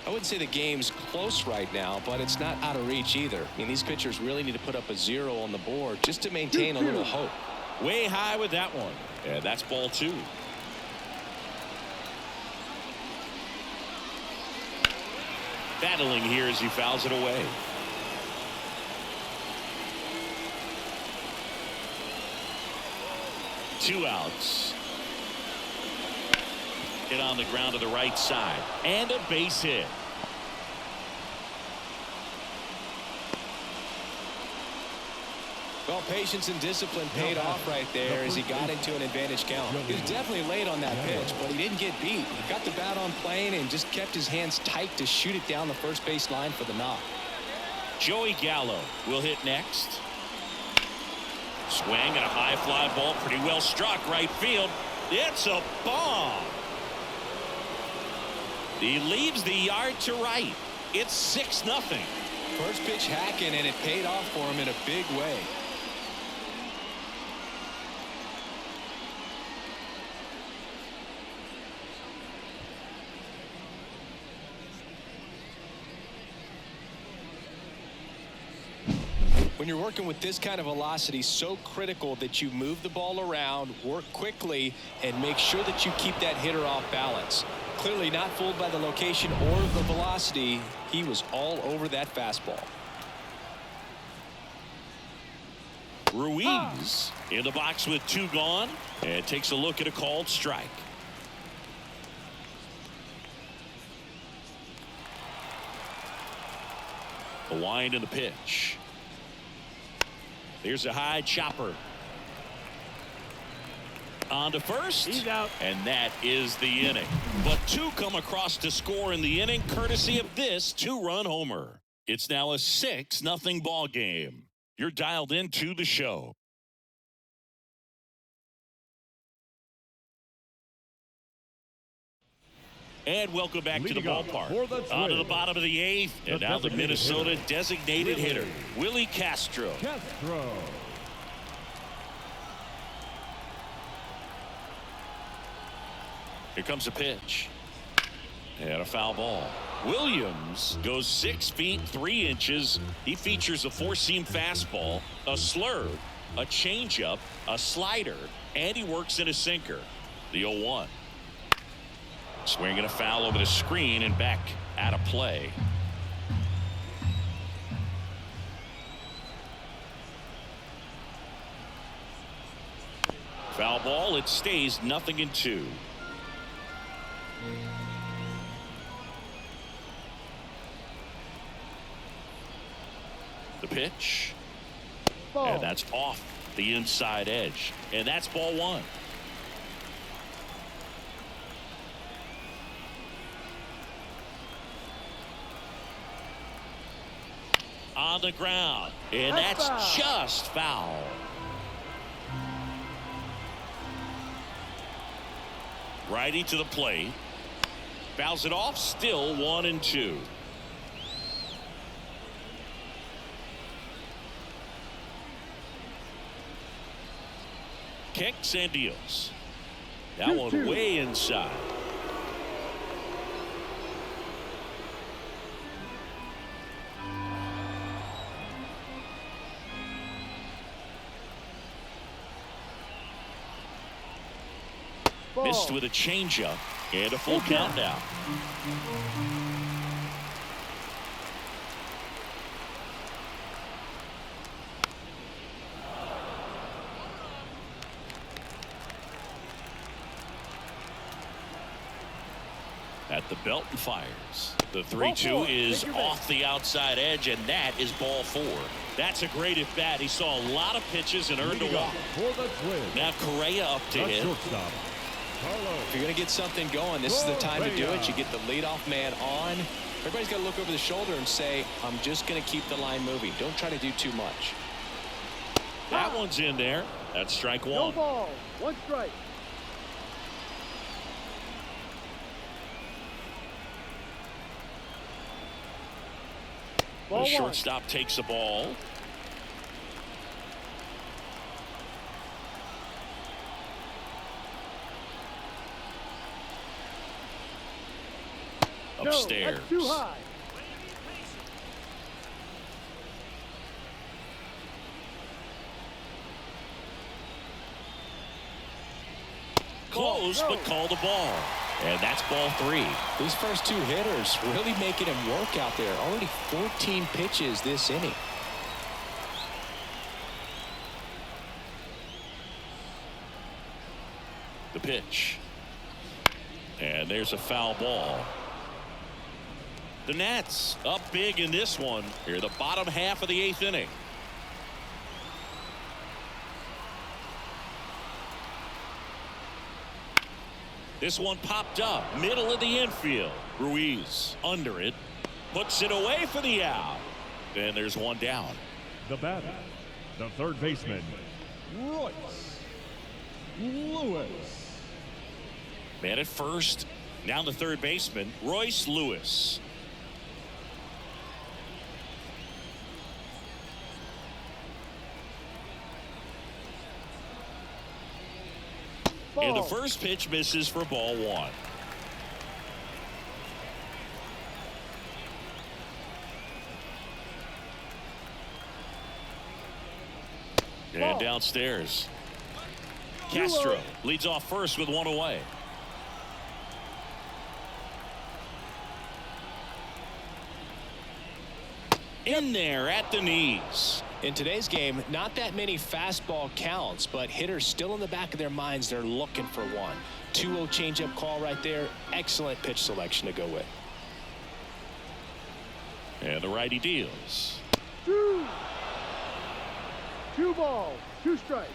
I wouldn't say the game's close right now, but it's not out of reach either. I mean, these pitchers really need to put up a 0 on the board just to maintain a little hope. Way high with that one, and that's ball 2. Battling here as he fouls it away. Two outs. Hit on the ground to the right side. And a base hit. Well, patience and discipline paid off right there as he got into an advantage count. He was definitely late on that pitch, but he didn't get beat. He got the bat on plane and just kept his hands tight to shoot it down the first base line for the knock. Joey Gallo will hit next. Swing and a high fly ball, pretty well struck right field. It's a bomb. He leaves the yard to right. It's 6-0. First pitch hacking, and it paid off for him in a big way. When you're working with this kind of velocity, so critical that you move the ball around, work quickly, and make sure that you keep that hitter off balance. Clearly not fooled by the location or the velocity. He was all over that fastball. Ruiz in the box with 2 gone and takes a look at a called strike. A wind in the pitch. There's a high chopper. On to first. He's out. And that is the inning. But 2 come across to score in the inning courtesy of this 2-run homer. It's now a 6-0 ball game. You're dialed into the show. And welcome back to the ballpark. On to the bottom of the 8th. And now the Minnesota designated hitter, Willie Castro. Here comes a pitch. And a foul ball. Williams goes 6 feet 3 inches. He features a 4-seam fastball, a slurve, a changeup, a slider, and he works in a sinker. The 0-1. Swinging a foul over the screen and back out of play. Foul ball. It stays 0-2. The pitch. Ball. And that's off the inside edge. And that's ball 1. On the ground. And that's just foul. Righty to the plate. Fouls it off. Still 1-2. Kicks and deals. That one way inside. Ball. Missed with a changeup and a full count now. At the belt and fires. The 3-2 is off the outside edge, and that is ball 4. That's a great at bat. He saw a lot of pitches and earned a walk. Now Correa up to hit. If you're going to get something going, this is the time to do it. You get the leadoff man on. Everybody's got to look over the shoulder and say, I'm just going to keep the line moving. Don't try to do too much. That one's in there. That's strike 1. No ball. 1 strike. The shortstop takes the ball. Upstairs. That's too high. Close, but call the ball. And that's ball 3. These first 2 hitters really making him work out there. Already 14 pitches this inning. The pitch. And there's a foul ball. The Nats up big in this one. Here, the bottom half of the 8th inning. This one popped up, middle of the infield. Ruiz under it, puts it away for the out. And there's one down. The batter, the third baseman, Royce Lewis. Man at first, now the third baseman, Royce Lewis. And the first pitch misses for ball one. And downstairs, Castro leads off first with one away. In there at the knees. In today's game, not that many fastball counts, but hitters still in the back of their minds, they're looking for one. 2-0 changeup call right there. Excellent pitch selection to go with. And the righty deals. 2 balls, 2 strikes.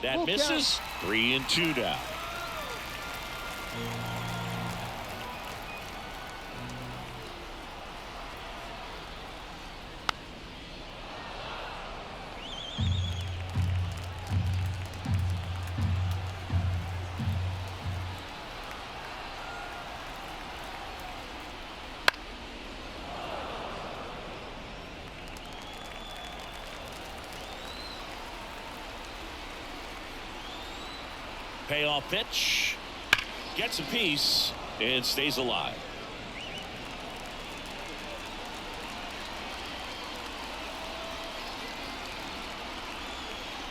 That Full misses. count. 3-2 down. Payoff pitch, gets a piece and stays alive.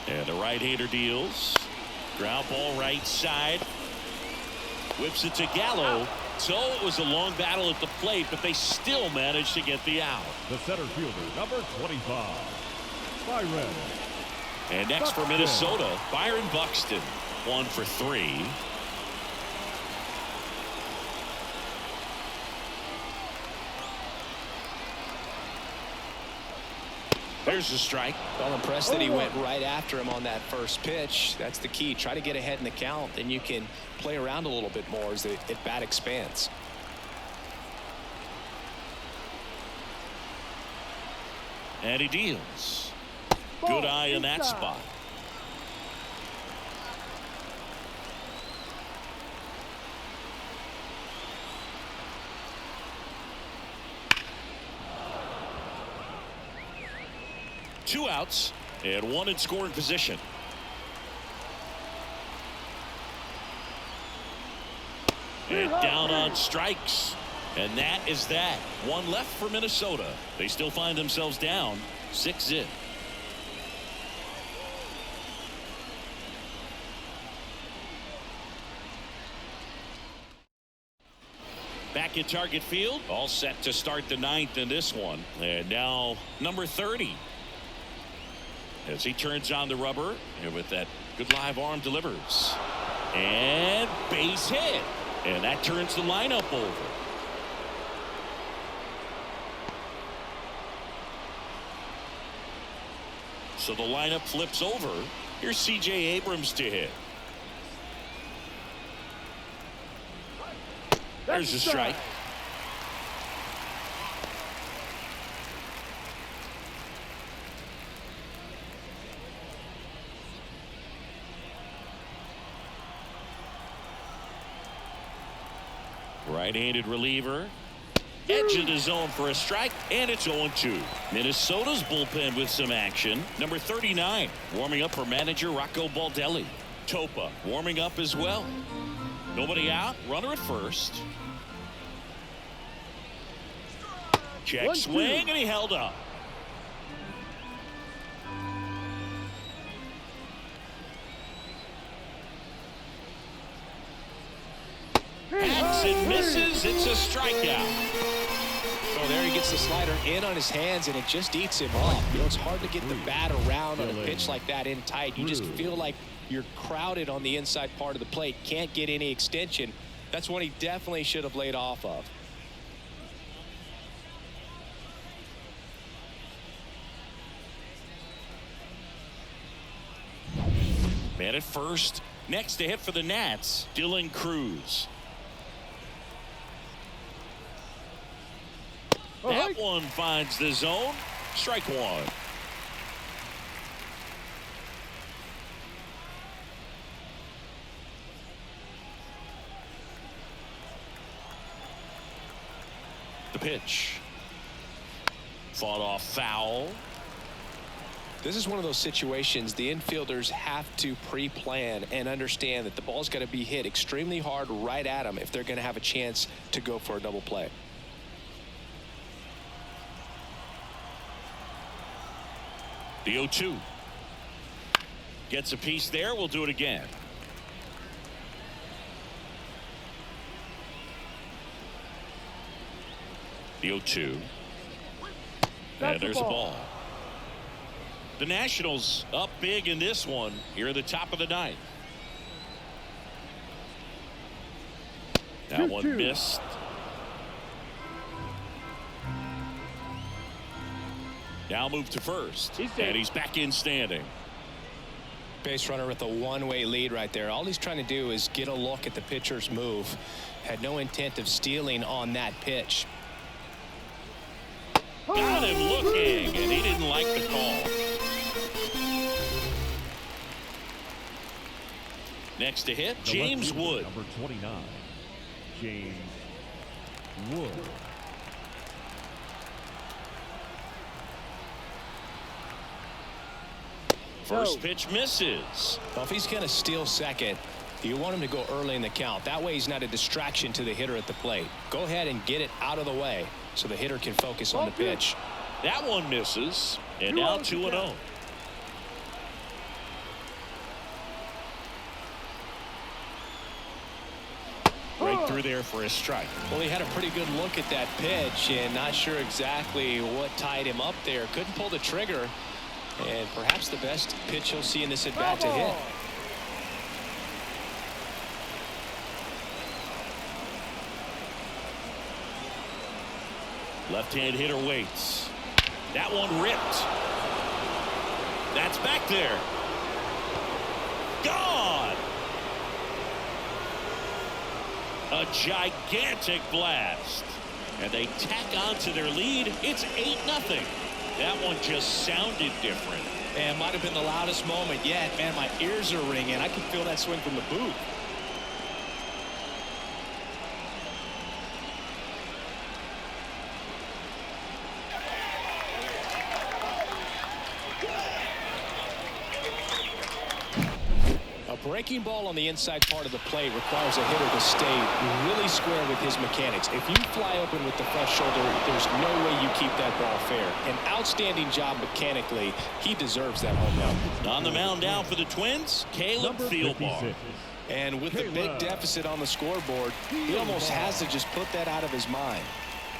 And the right-hander deals. Ground ball right side. Whips it to Gallo. So it was a long battle at the plate, but they still managed to get the out. The center fielder, number 25, Byron. And next for Minnesota, Byron Buxton. 1 for 3. There's the strike. Well, impressed that he went right after him on that first pitch. That's the key. Try to get ahead in the count, then you can play around a little bit more as the at-bat expands. And he deals. Good eye in that spot. Two outs and one in scoring position. And down on strikes. And that is that. One left for Minnesota. They still find themselves down 6-0. Back at Target Field, all set to start the ninth in this one. And now number 30. As he turns on the rubber, and with that good live arm delivers. And base hit. And that turns the lineup over. So the lineup flips over. Here's C.J. Abrams to hit. There's a strike. Right-handed reliever. Edge of the zone for a strike, and it's 0-2. Minnesota's bullpen with some action. Number 39 warming up for manager Rocco Baldelli. Topa warming up as well. Nobody out. Runner at first. Check swing, and he held up. Hacks and misses. It's a strikeout. Oh, there he gets the slider in on his hands, and it just eats him up. You know, it's hard to get the bat around on a pitch like that in tight. You just feel like you're crowded on the inside part of the plate. Can't get any extension. That's one he definitely should have laid off of. Set at first. Next to hit for the Nats, Dylan Cruz. That one finds the zone. Strike one. The pitch. Fought off foul. This is one of those situations the infielders have to pre-plan and understand that the ball's got to be hit extremely hard right at them if they're going to have a chance to go for a double play. The 0-2. Gets a piece there. We'll do it again. The 0-2. And there's a ball. The Nationals up big in this one here at the top of the ninth. That one missed. Now move to first. And he's back in standing. Base runner with a one-way lead right there. All he's trying to do is get a look at the pitcher's move. Had no intent of stealing on that pitch. Got him looking, and he didn't like the call. Next to hit, James Wood. Number 29, James Wood. First pitch misses. Well, if he's going to steal second, you want him to go early in the count. That way he's not a distraction to the hitter at the plate. Go ahead and get it out of the way so the hitter can focus on the pitch. That one misses, and now 2-0. Right through there for a strike. Well, he had a pretty good look at that pitch and not sure exactly what tied him up there. Couldn't pull the trigger, and perhaps the best pitch he'll see in this at-bat to hit. Left-hand hitter waits. That one ripped. That's back there. Gone. A gigantic blast. And they tack on to their lead. It's 8-0. That one just sounded different. Man, might have been the loudest moment yet. Man, my ears are ringing. I can feel that swing from the booth. Breaking ball on the inside part of the plate requires a hitter to stay really square with his mechanics. If you fly open with the fresh shoulder, there's no way you keep that ball fair. An outstanding job mechanically. He deserves that home run. On the mound now for the Twins, Caleb Fieldbar. And with the big deficit on the scoreboard, he almost has to just put that out of his mind.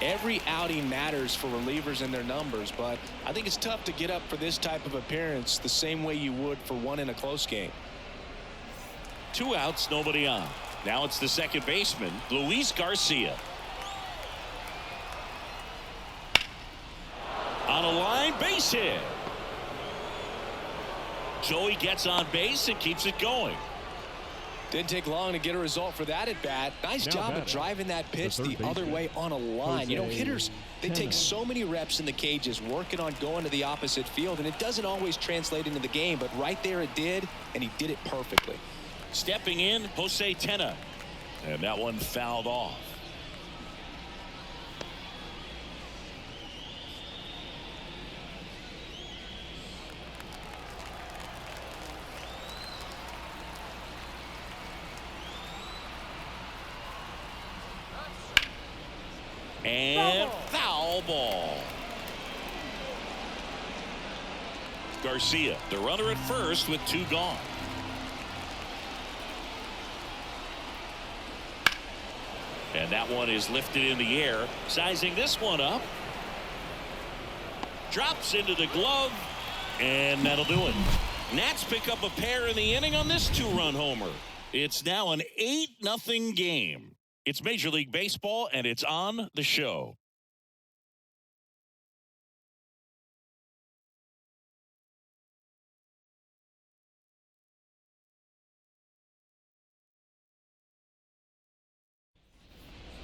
Every outing matters for relievers and their numbers, but I think it's tough to get up for this type of appearance the same way you would for one in a close game. 2 outs, nobody on. Now it's the second baseman, Luis Garcia. On a line, base hit. Joey gets on base and keeps it going. Didn't take long to get a result for that at bat. Nice job of driving that pitch the other way on a line. You know, hitters, they take so many reps in the cages working on going to the opposite field, and it doesn't always translate into the game, but right there it did, and he did it perfectly. Stepping in, Jose Tena. And that one fouled off. And foul ball. Garcia, the runner at first with 2 gone. And that one is lifted in the air. Sizing this one up. Drops into the glove. And that'll do it. Nats pick up a pair in the inning on this 2-run homer. It's now an 8-0 game. It's Major League Baseball, and it's on the show.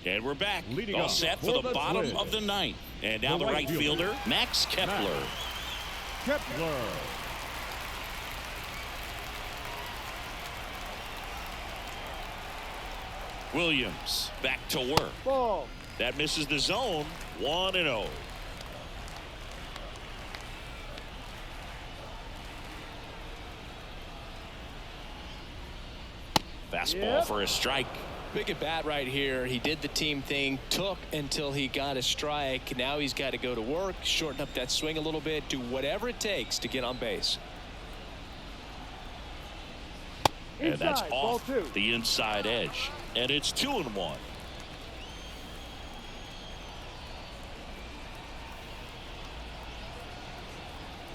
And we're back. Leading All off set for for the the bottom Twins. of the ninth. And now the right fielder, Max Kepler. Kepler. Williams back to work. Ball. That misses the zone. 1-0. Fastball for a strike. Big at bat right here. He did the team thing, took until he got a strike. Now he's got to go to work, shorten up that swing a little bit, do whatever it takes to get on base. And that's Inside, ball off two. the inside edge. And it's 2-1.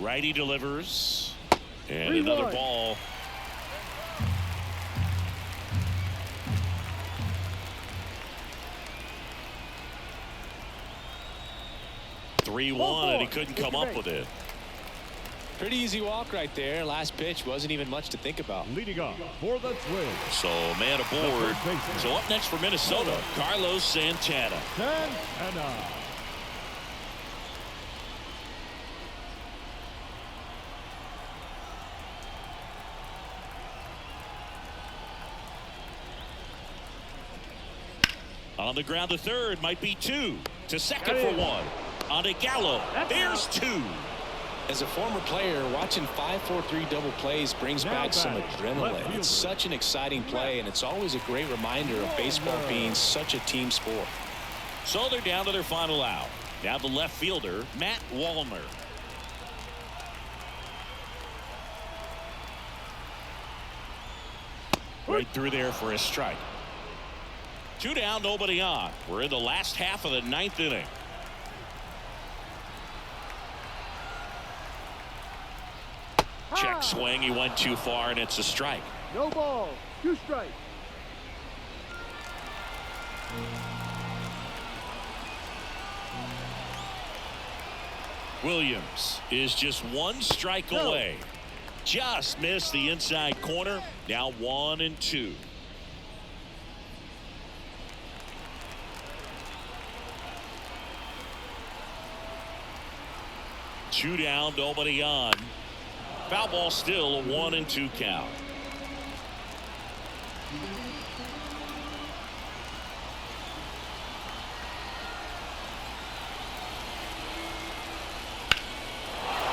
Righty delivers. And another 3-1. ball. Ball 3-1, and he four. couldn't Take come the up base. with it. Pretty easy walk right there. Last pitch wasn't even much to think about. Leading off for the Twins. So man aboard. So up next for Minnesota, Carlos Santana. Santana. On the ground to third, might be 2. To second for 1. On to Gallo. There's 2. As a former player, watching 5-4-3 double plays brings Now back some batting, left adrenaline. fielder. It's such an exciting play, and it's always a great reminder of baseball being such a team sport. So they're down to their final out. Now the left fielder, Matt Wallner. Right through there for a strike. 2 down, nobody on. We're in the last half of the 9th inning. Check swing. He went too far, and it's a strike. No ball. 2 strikes. Williams is just 1 strike away. Just missed the inside corner. Now 1-2. Two down, nobody on. Foul ball still, a 1-2 count.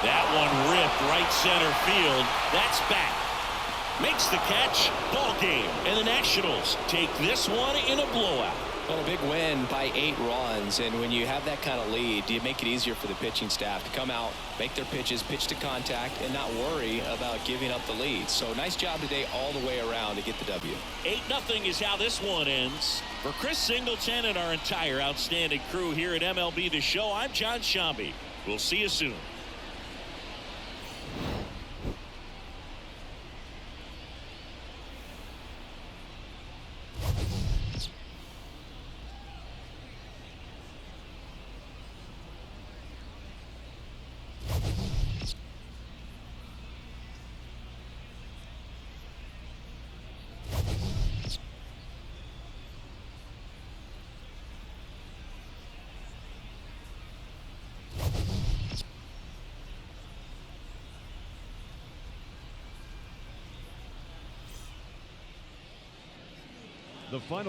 That one ripped right center field. That's back. Makes the catch. Ball game. And the Nationals take this one in a blowout. Well, a big win by 8 runs, and when you have that kind of lead, you make it easier for the pitching staff to come out, make their pitches, pitch to contact, and not worry about giving up the lead. So nice job today all the way around to get the W. 8-0 is how this one ends. For Chris Singleton and our entire outstanding crew here at MLB The Show, I'm John Shambi. We'll see you soon. The final